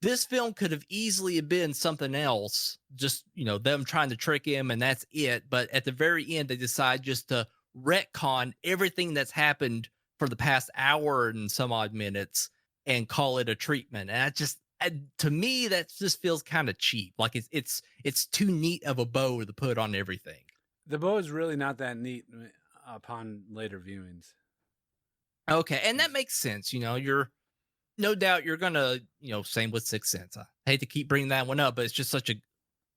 this film could have easily been something else, just, you know, them trying to trick him and that's it. But at the very end, they decide just to retcon everything that's happened for the past hour and some odd minutes and call it a treatment. And to me, that just feels kind of cheap. Like it's too neat of a bow to put on everything. The bow is really not that neat upon later viewings. Okay. And that makes sense. You know, no doubt you're going to, you know, same with Sixth Sense. I hate to keep bringing that one up, but it's just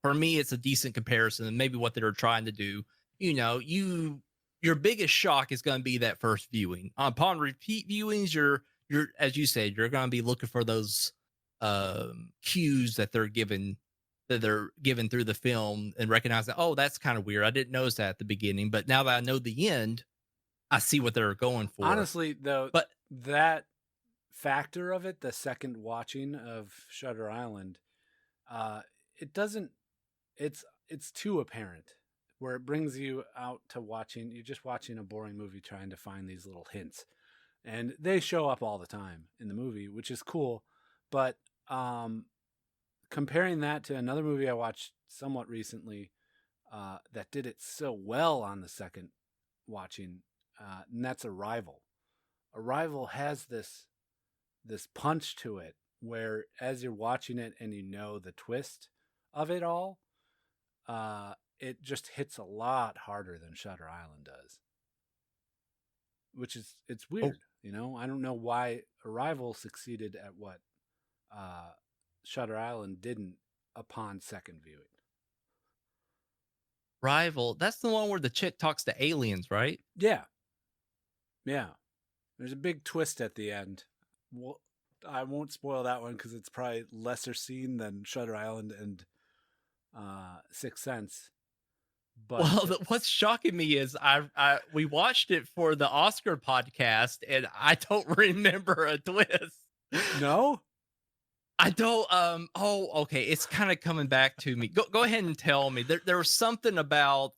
for me, it's a decent comparison and maybe what they were trying to do. You know, your biggest shock is going to be that first viewing. Upon repeat viewings, you're you're, as you said, you're going to be looking for those cues that they're given through the film and recognizing, oh, that's kind of weird. I didn't notice that at the beginning, but now that I know the end, I see what they're going for. Honestly, though, but that factor of it, the second watching of Shutter Island, it doesn't. It's too apparent where it brings you out to watching. You're just watching a boring movie trying to find these little hints, and they show up all the time in the movie, which is cool. But comparing that to another movie I watched somewhat recently that did it so well on the second watching, and that's Arrival. Arrival has this punch to it where as you're watching it and you know the twist of it all, it just hits a lot harder than Shutter Island does. Which is, it's weird, you know? I don't know why Arrival succeeded at what Shutter Island didn't upon second viewing. Rival, that's the one where the chick talks to aliens, right? Yeah. Yeah. There's a big twist at the end. Well, I won't spoil that one because it's probably lesser seen than Shutter Island and Sixth Sense. But well, what's shocking me is we watched it for the Oscar podcast, and I don't remember a twist. No, I don't. Oh, okay. It's kind of coming back to me. Go ahead and tell me. There was something about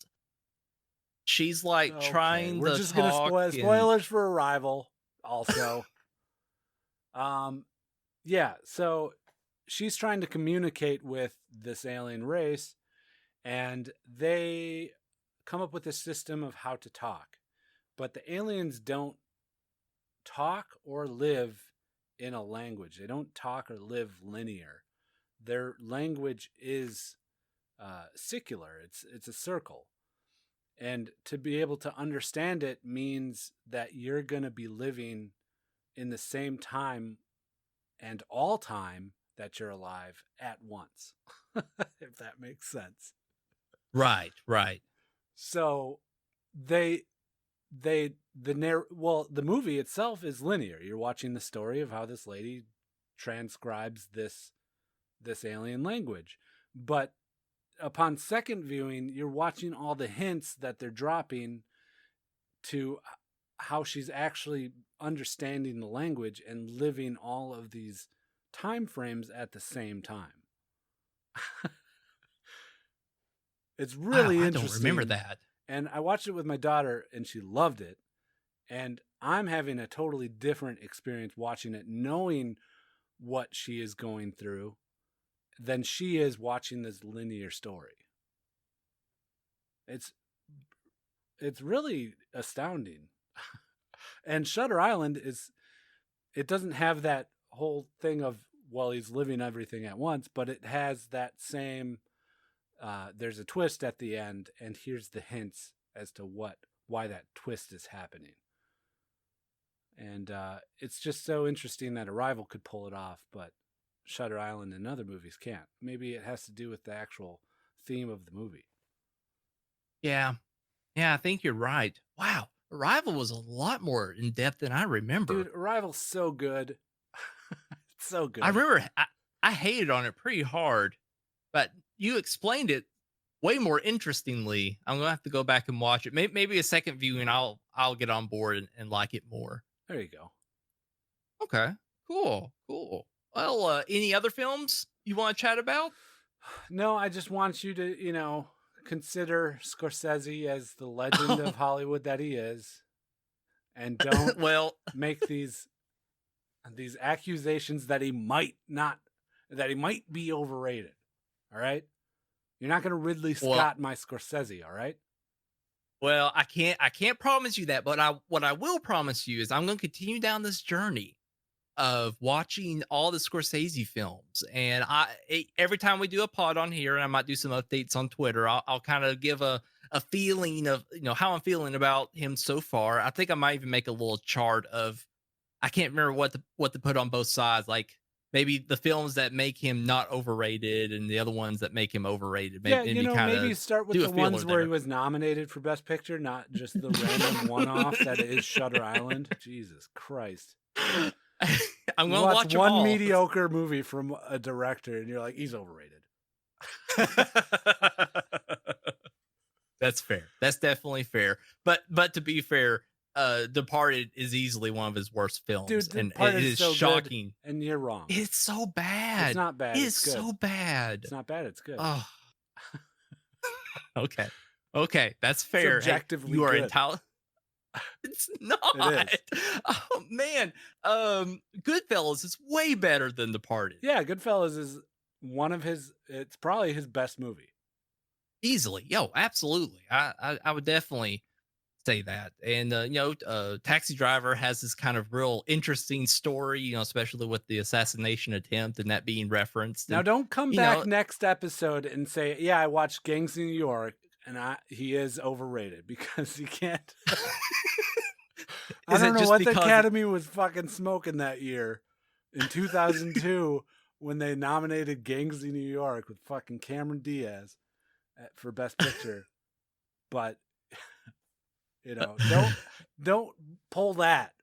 she's like trying. We're to just gonna talk spoilers for Arrival. Also, yeah. So she's trying to communicate with this alien race, and they come up with a system of how to talk, but the aliens don't talk or live in a language. They don't talk or live linear. Their language is secular. It's a circle. And to be able to understand it means that you're going to be living in the same time and all time that you're alive at once. If that makes sense. Right. So the movie itself is linear. You're watching the story of how this lady transcribes this alien language. But upon second viewing, you're watching all the hints that they're dropping to how she's actually understanding the language and living all of these time frames at the same time. It's really interesting. I don't remember that. And I watched it with my daughter, and she loved it. And I'm having a totally different experience watching it, knowing what she is going through, than she is watching this linear story. It's really astounding. And Shutter Island it doesn't have that whole thing of, well, he's living everything at once, but it has that same, there's a twist at the end, and here's the hints as to why that twist is happening. And it's just so interesting that Arrival could pull it off, but Shutter Island and other movies can't. Maybe it has to do with the actual theme of the movie. Yeah, I think you're right. Wow, Arrival was a lot more in depth than I remember. Dude, Arrival's so good. It's so good. I remember I hated on it pretty hard, but you explained it way more interestingly. I'm gonna have to go back and watch it. Maybe a second viewing, I'll get on board and like it more. There you go. Okay, cool. Well, any other films you want to chat about? No, I just want you to, consider Scorsese as the legend of Hollywood that he is, and don't make these accusations that he might be overrated. All right, you're not going to Ridley Scott my Scorsese. All right. Well, I can't promise you that, but what I will promise you is I'm going to continue down this journey of watching all the Scorsese films. And every time we do a pod on here, and I might do some updates on Twitter, I'll kind of give a feeling of, how I'm feeling about him so far. I think I might even make a little chart of, I can't remember what to put on both sides. Like maybe the films that make him not overrated and the other ones that make him overrated. Maybe start with the ones where he was nominated for Best Picture, not just the random one-off that is Shutter Island. Jesus Christ. I'm You going to watch them one all. mediocre movie from a director, and you're like, he's overrated. That's fair. That's definitely fair. But to be fair, Departed is easily one of his worst films, Dude, and Departed it is is so shocking. good, and you're wrong. It's so bad. It's not bad. It's It's good. so bad. It's not bad. It's good. Oh. Okay, that's fair. Objectively you are good. entitled. It's not. It is. Oh man, Goodfellas is way better than Departed. Yeah, Goodfellas is one of his. It's probably his best movie. Easily, absolutely. I would definitely say that. And Taxi Driver has this kind of real interesting story, especially with the assassination attempt and that being referenced. Now, And, don't come back next episode and say, "Yeah, I watched Gangs in New York, and he is overrated," because you can't. I don't know what the Academy was fucking smoking that year in 2002 when they nominated Gangs in New York with fucking Cameron Diaz for Best Picture. But don't pull that.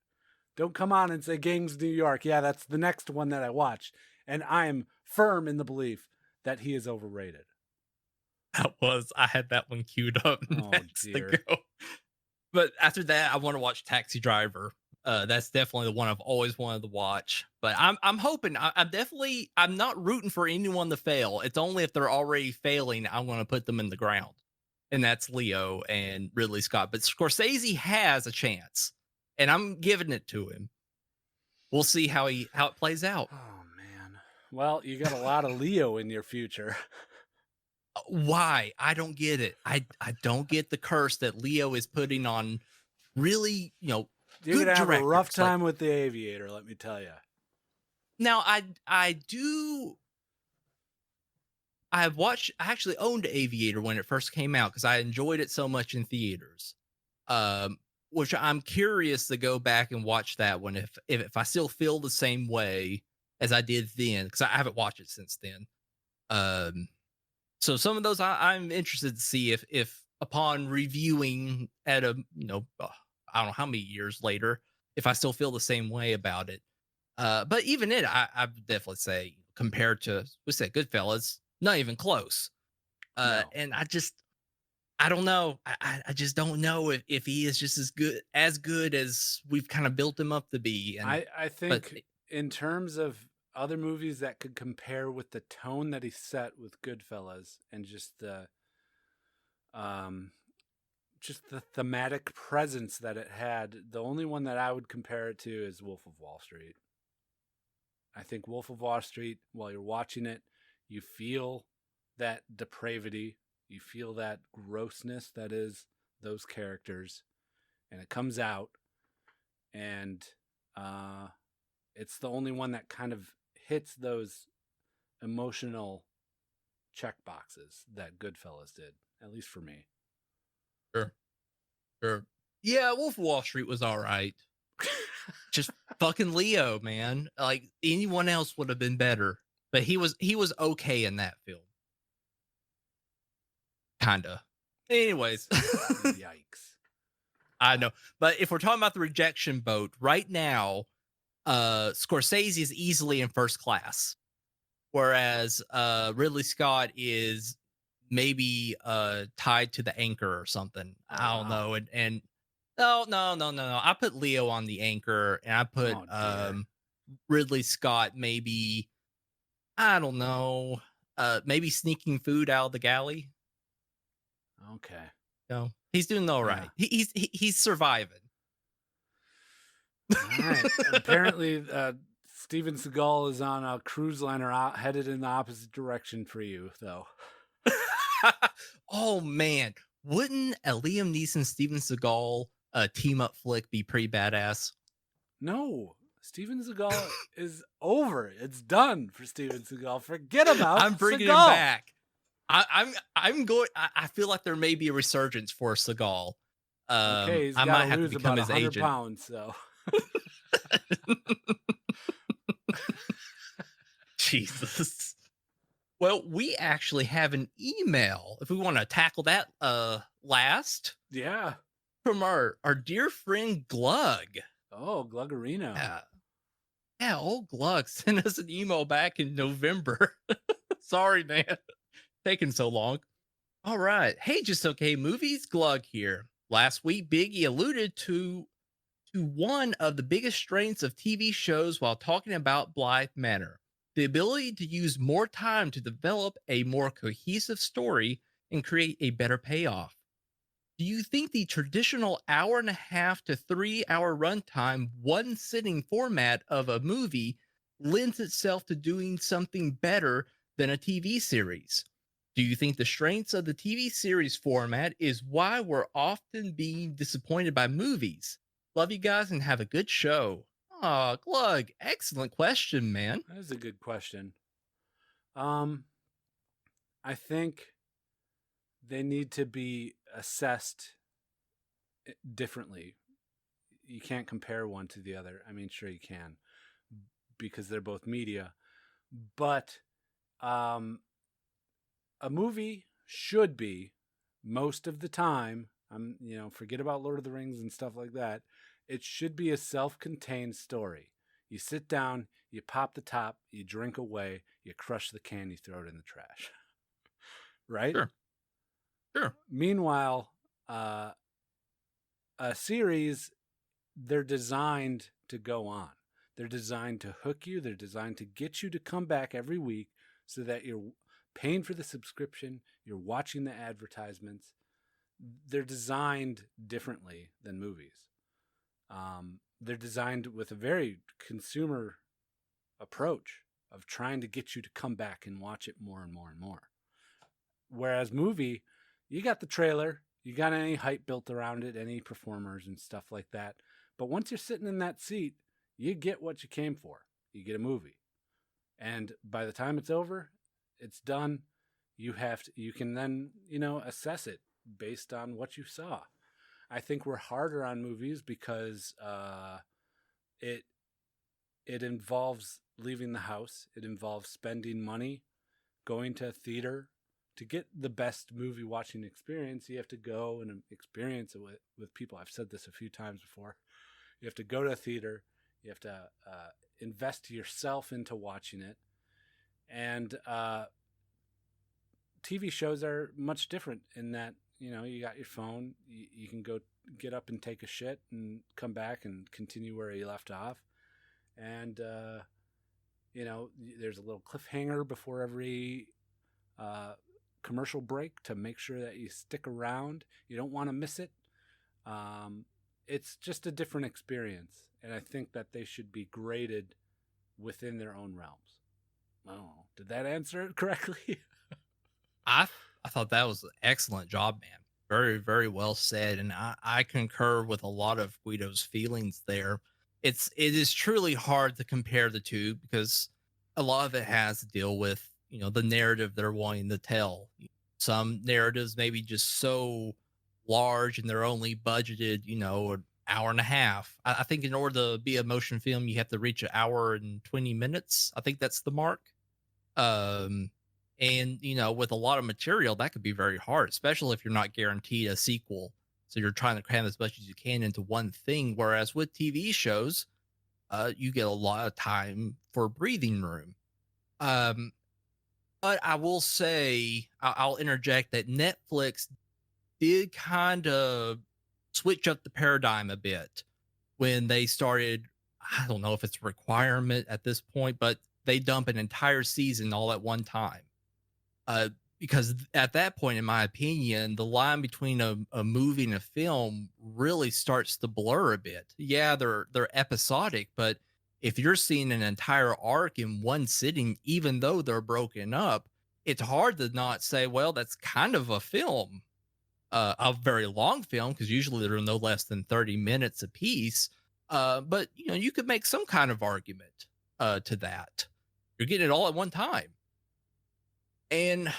Don't come on and say Gangs New York. Yeah, that's the next one that I watched, and I am firm in the belief that he is overrated. I had that one queued up next to go. But after that, I want to watch Taxi Driver. That's definitely the one I've always wanted to watch. But I'm hoping. I'm not rooting for anyone to fail. It's only if they're already failing, I'm going to put them in the ground. And that's Leo and Ridley Scott. But Scorsese has a chance, and I'm giving it to him. We'll see how it plays out. Oh man. Well, you got a lot of Leo in your future. Why? I don't get it. I don't get the curse that Leo is putting on really, You're good gonna have directors. a rough time with The Aviator, let me tell you. Now, I actually owned Aviator when it first came out because I enjoyed it so much in theaters. Which I'm curious to go back and watch that one if I still feel the same way as I did then, because I haven't watched it since then. So some of those I'm interested to see if upon reviewing at I don't know how many years later, if I still feel the same way about it. But even it, I would definitely say compared to Goodfellas, not even close. No. And I don't know. I just don't know if he is just as good as we've kind of built him up to be. And I think in terms of other movies that could compare with the tone that he set with Goodfellas and just the thematic presence that it had, the only one that I would compare it to is Wolf of Wall Street. I think Wolf of Wall Street, while you're watching it, you feel that depravity, you feel that grossness that is those characters, and it comes out, and it's the only one that kind of hits those emotional check boxes that Goodfellas did, at least for me. Sure. Yeah, Wolf of Wall Street was all right. Just fucking Leo, man. Like anyone else would have been better, but he was okay in that film. Kinda. Anyways. Yikes. I know. But if we're talking about the rejection boat, right now, Scorsese is easily in first class. Whereas Ridley Scott is maybe tied to the anchor or something. I don't know. And no. I put Leo on the anchor, and I put Ridley Scott maybe, I don't know, maybe sneaking food out of the galley. Okay. No, he's doing all right. Yeah. He's surviving. All right. Apparently, Steven Seagal is on a cruise liner headed in the opposite direction for you, though. Oh man, wouldn't a Liam Neeson Steven Seagal team up flick be pretty badass? No, Steven Seagal is over. It's done for Steven Seagal. Forget about. I'm bringing Seagal. him back. I'm going. I feel like there may be a resurgence for Seagal. Okay, he's I got might to have lose to become about his 100 agent. pounds. So. Jesus. Well, we actually have an email if we want to tackle that last. Yeah. From our dear friend Glug. Oh, Gluggerino. Yeah, old Glug sent us an email back in November. Sorry, man. Taking so long. All right. Hey, just okay movies. Glug here. Last week, Biggie alluded to one of the biggest strengths of TV shows while talking about Blythe Manor: the ability to use more time to develop a more cohesive story and create a better payoff. Do you think the traditional hour and a half to 3 hour runtime, one sitting format of a movie lends itself to doing something better than a TV series? Do you think the strengths of the TV series format is why we're often being disappointed by movies? Love you guys and have a good show. Aw, Glug, excellent question, man. That is a good question. I think they need to be assessed differently. You can't compare one to the other. I mean, sure you can, because they're both media, but a movie should be, most of the time, forget about Lord of the Rings and stuff like that, it should be a self-contained story. You sit down, you pop the top, you drink away, you crush the can, you throw it in the trash. Right? Sure. Meanwhile, a series, they're designed to go on. They're designed to hook you. They're designed to get you to come back every week so that you're paying for the subscription, you're watching the advertisements. They're designed differently than movies. They're designed with a very consumer approach of trying to get you to come back and watch it more and more and more. Whereas movie, you got the trailer, you got any hype built around it, any performers and stuff like that. But once you're sitting in that seat, you get what you came for. You get a movie. And by the time it's over, it's done. You can then, assess it based on what you saw. I think we're harder on movies because it involves leaving the house. It involves spending money, going to a theater. To get the best movie watching experience, you have to go and experience it with people. I've said this a few times before. You have to go to a theater. You have to invest yourself into watching it. And TV shows are much different in that, you got your phone. You can go get up and take a shit and come back and continue where you left off. And, there's a little cliffhanger before every commercial break to make sure that you stick around. You don't want to miss it. It's just a different experience. And I think that they should be graded within their own realms. I don't know. Did that answer it correctly? I thought that was an excellent job, man. Very, very well said. And I concur with a lot of Guido's feelings there. It is truly hard to compare the two because a lot of it has to deal with, the narrative they're wanting to tell. Some narratives may be just so large and they're only budgeted, an hour and a half. I think in order to be a motion film, you have to reach an hour and 20 minutes. I think that's the mark. And, with a lot of material, that could be very hard, especially if you're not guaranteed a sequel. So you're trying to cram as much as you can into one thing. Whereas with TV shows, you get a lot of time for breathing room. But I will say, I'll interject that Netflix did kind of switch up the paradigm a bit when they started. I don't know if it's a requirement at this point, but they dump an entire season all at one time. Because at that point, in my opinion, the line between a movie and a film really starts to blur a bit. Yeah, they're episodic, but if you're seeing an entire arc in one sitting, even though they're broken up, it's hard to not say, well, that's kind of a film, a very long film, because usually they're no less than 30 minutes a piece. But you could make some kind of argument to that. You're getting it all at one time. And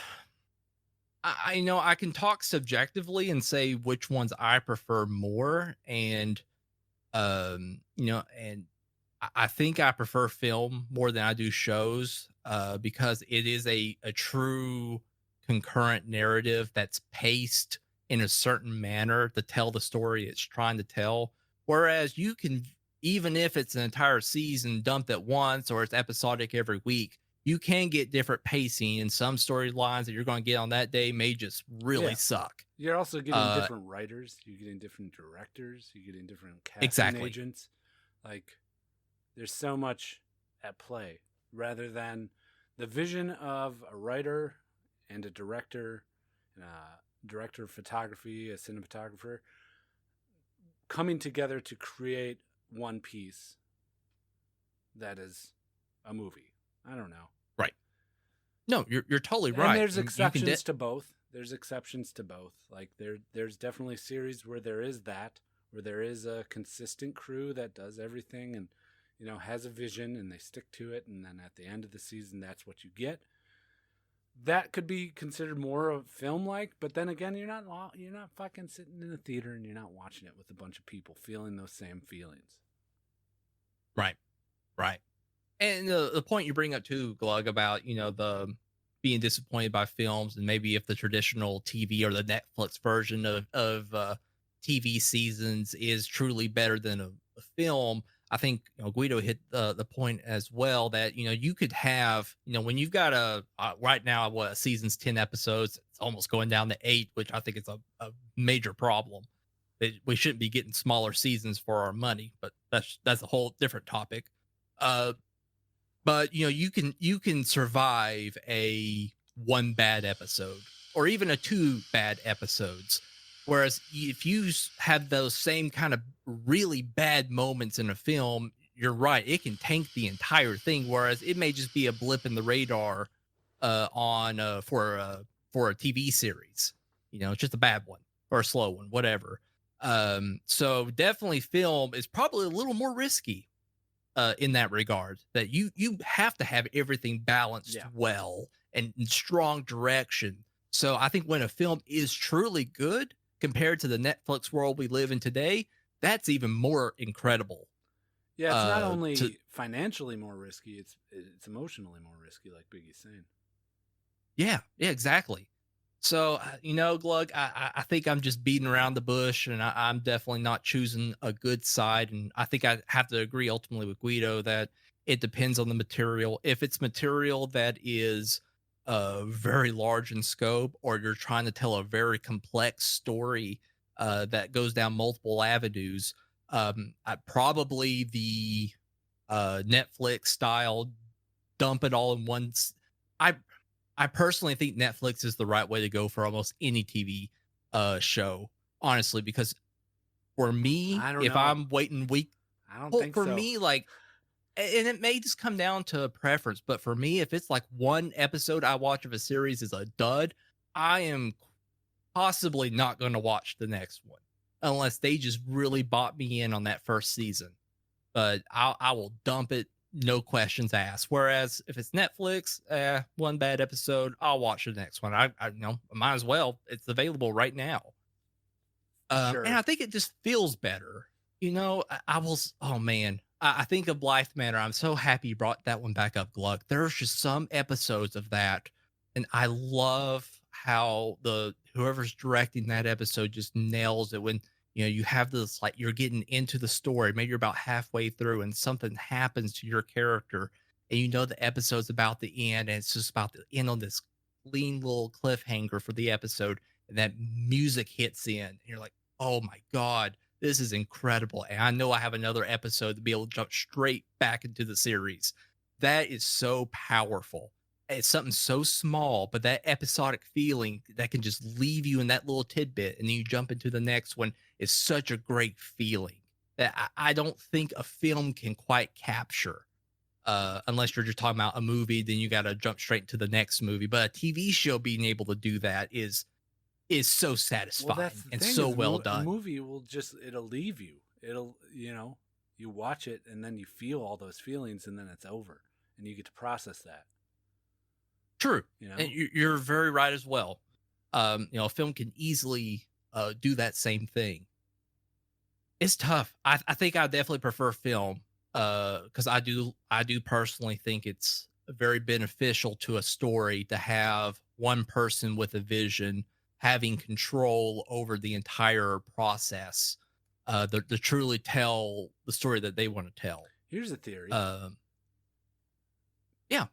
I know I can talk subjectively and say which ones I prefer more. And, and I think I prefer film more than I do shows because it is a true concurrent narrative that's paced in a certain manner to tell the story it's trying to tell. Whereas you can even if it's an entire season dumped at once or it's episodic every week, you can get different pacing, and some storylines that you're going to get on that day may just really Yeah. suck. You're also getting Uh, different writers. You're getting different directors. You're getting different casting Exactly. agents. Like, there's so much at play rather than the vision of a writer and a director, director of photography, a cinematographer, coming together to create one piece that is a movie. I don't know. Right. No, you're totally And right. there's You can exceptions to both. There's exceptions to both. Like there's definitely series where there is that, where there is a consistent crew that does everything and has a vision and they stick to it, and then at the end of the season that's what you get. That could be considered more of film like, but then again, you're not fucking sitting in a theater and you're not watching it with a bunch of people feeling those same feelings. Right. Right. And the point you bring up too, Glug, about, the being disappointed by films, and maybe if the traditional TV or the Netflix version of TV seasons is truly better than a film. I think Guido hit the point as well that you could have when you've got right now a season's 10 episodes, it's almost going down to 8, which I think is a major problem. We shouldn't be getting smaller seasons for our money, but that's a whole different topic. But you can survive a 1 bad episode or even a 2 bad episodes. Whereas if you have those same kind of really bad moments in a film, you're right, it can tank the entire thing. Whereas it may just be a blip in the radar for a TV series. It's just a bad one or a slow one, whatever. So definitely film is probably a little more risky in that regard, that you have to have everything balanced well and in strong direction. So I think when a film is truly good compared to the Netflix world we live in today, that's even more incredible. Yeah, it's not only financially more risky, it's emotionally more risky, like Biggie's saying. Yeah, exactly. So, Glug, I think I'm just beating around the bush, and I'm definitely not choosing a good side. And I think I have to agree ultimately with Guido that it depends on the material. If it's material that is very large in scope, or you're trying to tell a very complex story that goes down multiple avenues, probably the Netflix style dump it all in one. I personally think Netflix is the right way to go for almost any TV show, honestly, because for me, if I'm waiting I don't think for so. me, like, and it may just come down to preference, but for me, if it's like one episode I watch of a series is a dud, I am possibly not going to watch the next one unless they just really bought me in on that first season. But I will dump it, no questions asked. Whereas if it's Netflix, one bad episode, I'll watch the next one. I might as well. It's available right now. Sure. And I think it just feels better. Oh man, I think of Blythe Manor. I'm so happy you brought that one back up, Gluck. There's just some episodes of that, and I love how whoever's directing that episode just nails it when you have this, like, you're getting into the story, maybe you're about halfway through and something happens to your character, and the episode's about the end, and it's just about to end on this clean little cliffhanger for the episode, and that music hits in, and you're like, oh my God, this is incredible. And I know I have another episode to be able to jump straight back into the series. That is so powerful. It's something so small, but that episodic feeling that can just leave you in that little tidbit, and then you jump into the next one is such a great feeling that I don't think a film can quite capture. Unless you're just talking about a movie, then you got to jump straight into the next movie. But a TV show being able to do that is so satisfying and so well done. A movie it'll leave you. It'll, you watch it and then you feel all those feelings and then it's over and you get to process that. True. And you're very right as well. A film can easily do that same thing. It's tough. I think I definitely prefer film because I do personally think it's very beneficial to a story to have one person with a vision having control over the entire process. to truly tell the story that they want to tell. Here's a theory. Yeah.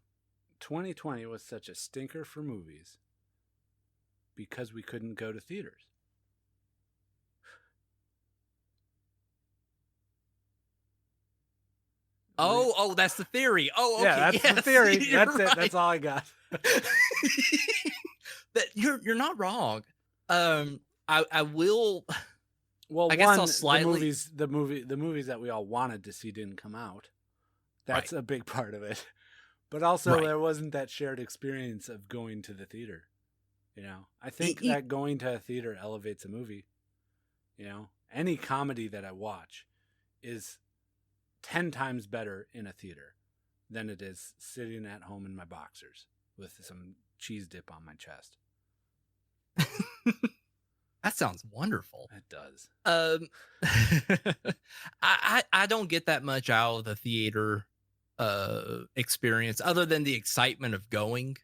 2020 was such a stinker for movies because we couldn't go to theaters. Oh, that's the theory. Oh, okay. Yeah, that's the theory. That's it. That's all I got. That you're not wrong. I will. Well, I guess I'll slightly... the movies that we all wanted to see didn't come out. That's a big part of it. But also, there wasn't that shared experience of going to the theater. You know, I think that going to a theater elevates a movie. You know, any comedy that I watch is 10 times better in a theater than it is sitting at home in my boxers with some cheese dip on my chest. That sounds wonderful. It does. I don't get that much out of the theater experience other than the excitement of going.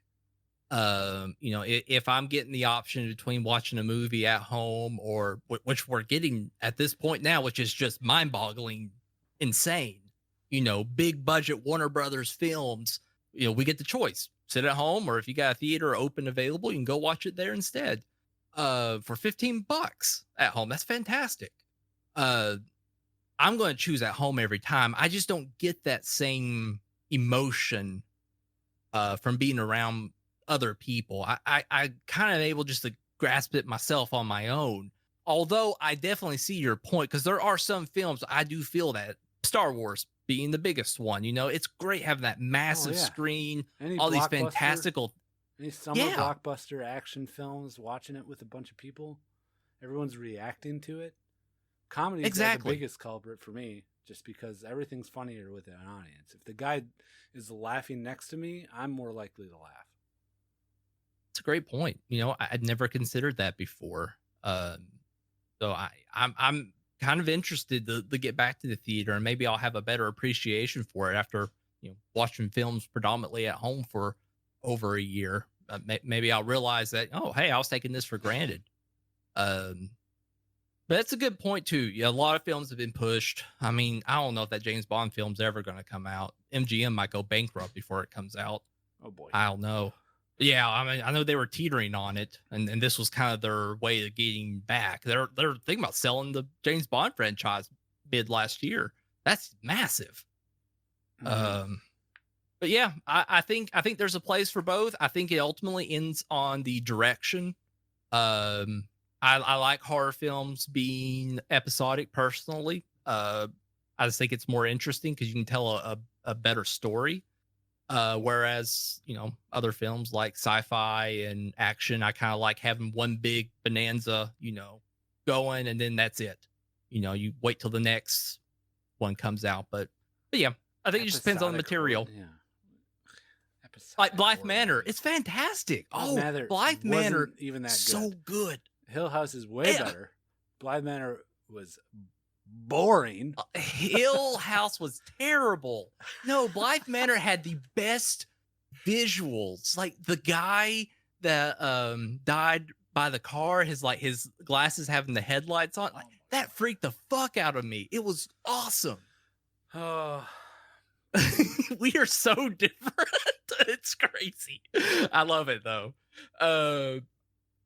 You know, if I'm getting the option between watching a movie at home or which we're getting at this point now, which is just mind-boggling, insane, you know, big budget Warner Brothers films, you know, we get the choice: sit at home, or if you got a theater open available, you can go watch it there instead. For $15 at home, that's fantastic. I'm going to choose at home every time. I just don't get that same emotion from being around other people. I kind of able just to grasp it myself on my own. Although I definitely see your point, because there are some films I do feel that, Star Wars being the biggest one, you know, it's great having that massive screen, all these fantastical. Any summer blockbuster action films, watching it with a bunch of people, everyone's reacting to it. Comedy is the biggest culprit for me, just because everything's funnier with an audience. If the guy is laughing next to me, I'm more likely to laugh. It's a great point. You know, I'd never considered that before. So I'm kind of interested to get back to the theater, and maybe I'll have a better appreciation for it after, you know, watching films predominantly at home for over a year. Maybe I'll realize that, oh, hey, I was taking this for granted. But that's a good point too. Yeah, a lot of films have been pushed. I mean, I don't know if that James Bond film's ever going to come out. MGM might go bankrupt before it comes out. Oh boy. I don't know. Yeah, I mean, I know they were teetering on it, and this was kind of their way of getting back. They're thinking about selling the James Bond franchise mid last year. That's massive. Mm-hmm. But yeah, I think there's a place for both. I think it ultimately ends on the direction. I like horror films being episodic personally. I just think it's more interesting because you can tell a better story. Whereas, you know, other films like sci-fi and action, I kind of like having one big bonanza, you know, going, and then that's it. You know, you wait till the next one comes out. But yeah, I think it just depends on the material. Yeah. Like Blythe Manor, it's fantastic. Blythe Manor, even that good. So good. Hill House is way better. Blythe Manor was boring. Hill House was terrible. No, Blythe Manor had the best visuals. Like the guy that died by the car, his glasses having the headlights on, like, that freaked the fuck out of me. It was awesome. Oh. We are so different. It's crazy. I love it though.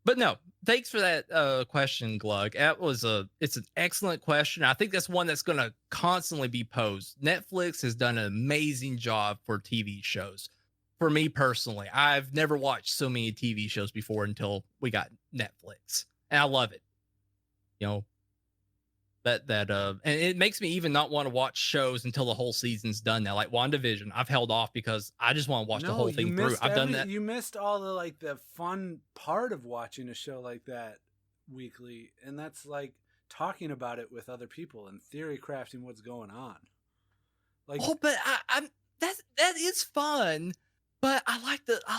But no, thanks for that question, Glug. It's an excellent question. I think that's one that's going to constantly be posed. Netflix has done an amazing job for TV shows. For me personally, I've never watched so many TV shows before until we got Netflix, and I love it. You know, and it makes me even not want to watch shows until the whole season's done now. Like WandaVision, I've held off because I just want to watch the whole thing through. I've done that. You missed all the fun part of watching a show like that weekly, and that's like talking about it with other people and theory crafting what's going on. Like, but that is fun. But I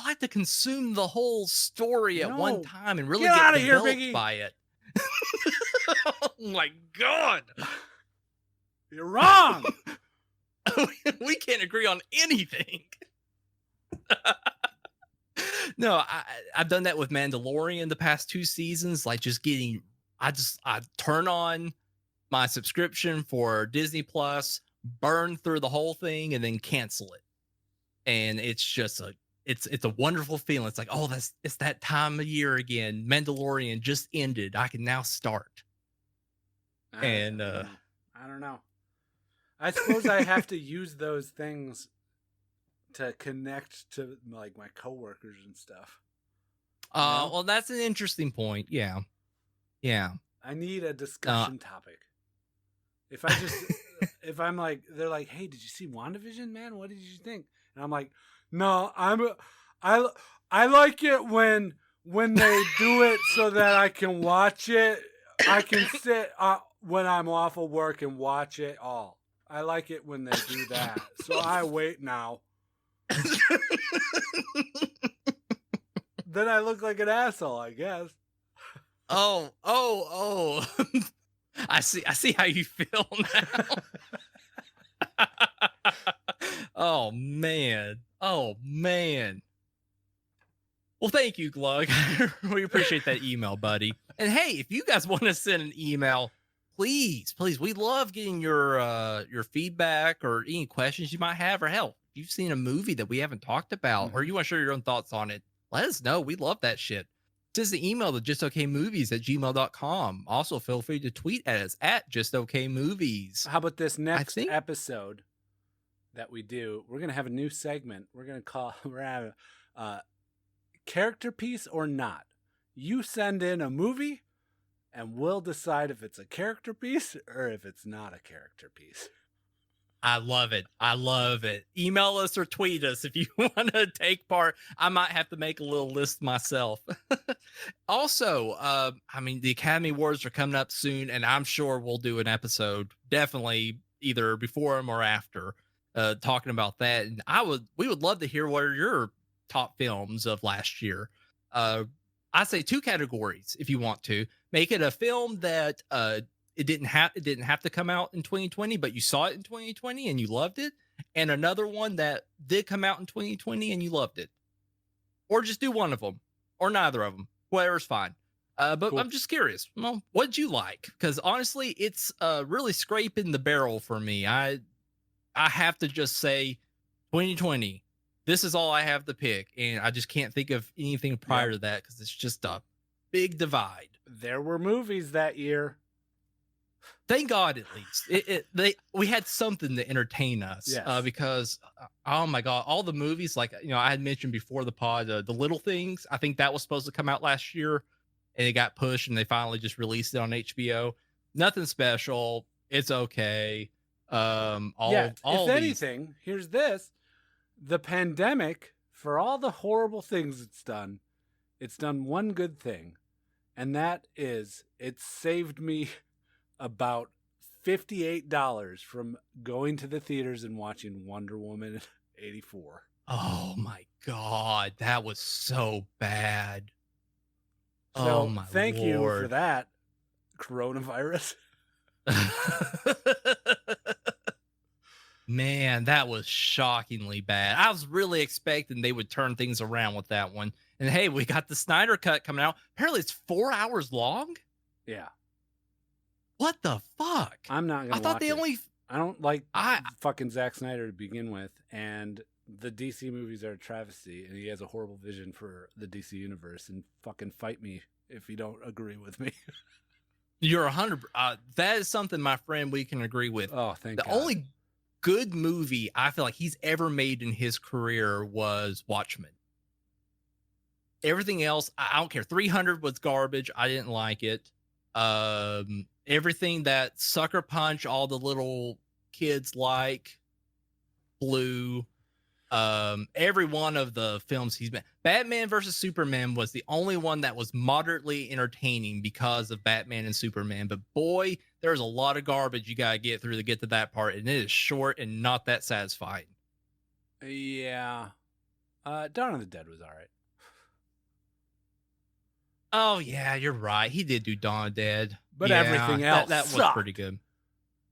like to consume the whole story at one time and really get developed by it. Oh my God. You're wrong. We can't agree on anything. No, I've done that with Mandalorian the past 2 seasons. Like just I turn on my subscription for Disney Plus, burn through the whole thing, and then cancel it. And it's just it's a wonderful feeling. It's like, oh, it's that time of year again. Mandalorian just ended. I can now start. I And don't know. I suppose I have to use those things to connect to like my coworkers and stuff. well, that's an interesting point. Yeah. I need a discussion topic. If I just, if I'm like, they're like, hey, did you see WandaVision, man? What did you think? And I'm like, no, I like it when they do it so that I can watch it. I can sit when I'm off of work and watch it all. I like it when they do that. So I wait now. Then I look like an asshole, I guess. Oh. I see how you feel now. Oh man. Well, thank you, Glug. We appreciate that email, buddy. And hey, if you guys want to send an email, please, we love getting your feedback or any questions you might have, or hell, if you've seen a movie that we haven't talked about, or you want to share your own thoughts on it, let us know. We love that shit. Just the email to justokmovies@gmail.com. Also, feel free to tweet at us at justokmovies. How about this next episode that we do? We're gonna have a new segment. We're gonna have character piece or not. You send in a movie, and we'll decide if it's a character piece or if it's not a character piece. I love it. Email us or tweet us if you want to take part. I might have to make a little list myself. Also, the Academy Awards are coming up soon, and I'm sure we'll do an episode, definitely either before them or after, talking about that. And we would love to hear what are your top films of last year. I say 2 categories if you want to. Make it a film that it didn't have to come out in 2020, but you saw it in 2020 and you loved it, and another one that did come out in 2020 and you loved it. Or just do one of them, or neither of them. Whatever's fine. But cool. I'm just curious. Well, what'd you like? Because honestly, it's really scraping the barrel for me. I have to just say 2020. This is all I have to pick, and I just can't think of anything prior to that because it's just a big divide. There were movies that year. Thank God, at least we had something to entertain us. Yes. Because oh my God, all the movies, like I had mentioned before the pod, the Little Things. I think that was supposed to come out last year, and it got pushed, and they finally just released it on HBO. Nothing special. It's okay. If anything, here's this: the pandemic, for all the horrible things it's done one good thing, and that is it saved me about $58 from going to the theaters and watching Wonder Woman 84. Oh my God, that was so bad. So thank you for that, coronavirus. Man, that was shockingly bad. I was really expecting they would turn things around with that one. And hey, we got the Snyder Cut coming out. Apparently it's 4 hours long. Yeah. What the fuck? I'm not gonna. I don't like fucking Zack Snyder to begin with, and the DC movies are a travesty, and he has a horrible vision for the DC universe. And fucking fight me if you don't agree with me. You're 100. That is something, my friend, we can agree with. Oh, thank God. The only good movie I feel like he's ever made in his career was Watchmen. Everything else, I don't care. 300 was garbage. I didn't like it. Everything that Sucker Punch, all the little kids like, Blue, every one of the films he's been. Batman versus Superman was the only one that was moderately entertaining because of Batman and Superman. But boy, there's a lot of garbage you gotta get through to get to that part, and it is short and not that satisfying. Yeah, Dawn of the Dead was all right. Oh yeah, you're right. He did do Dawn of the Dead, but everything else that was pretty good.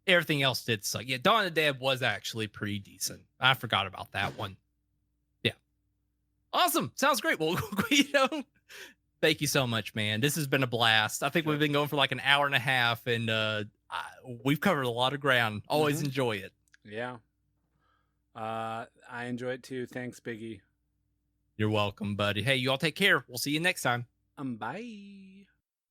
Everything else did suck. Yeah, Dawn of the Dead was actually pretty decent. I forgot about that one. Yeah, awesome. Sounds great. Well, Gweedo, thank you so much, man. This has been a blast. I think we've been going for like an hour and a half, and we've covered a lot of ground. Always enjoy it. Yeah. I enjoy it too. Thanks, Biggie. You're welcome, buddy. Hey, you all take care. We'll see you next time. Bye.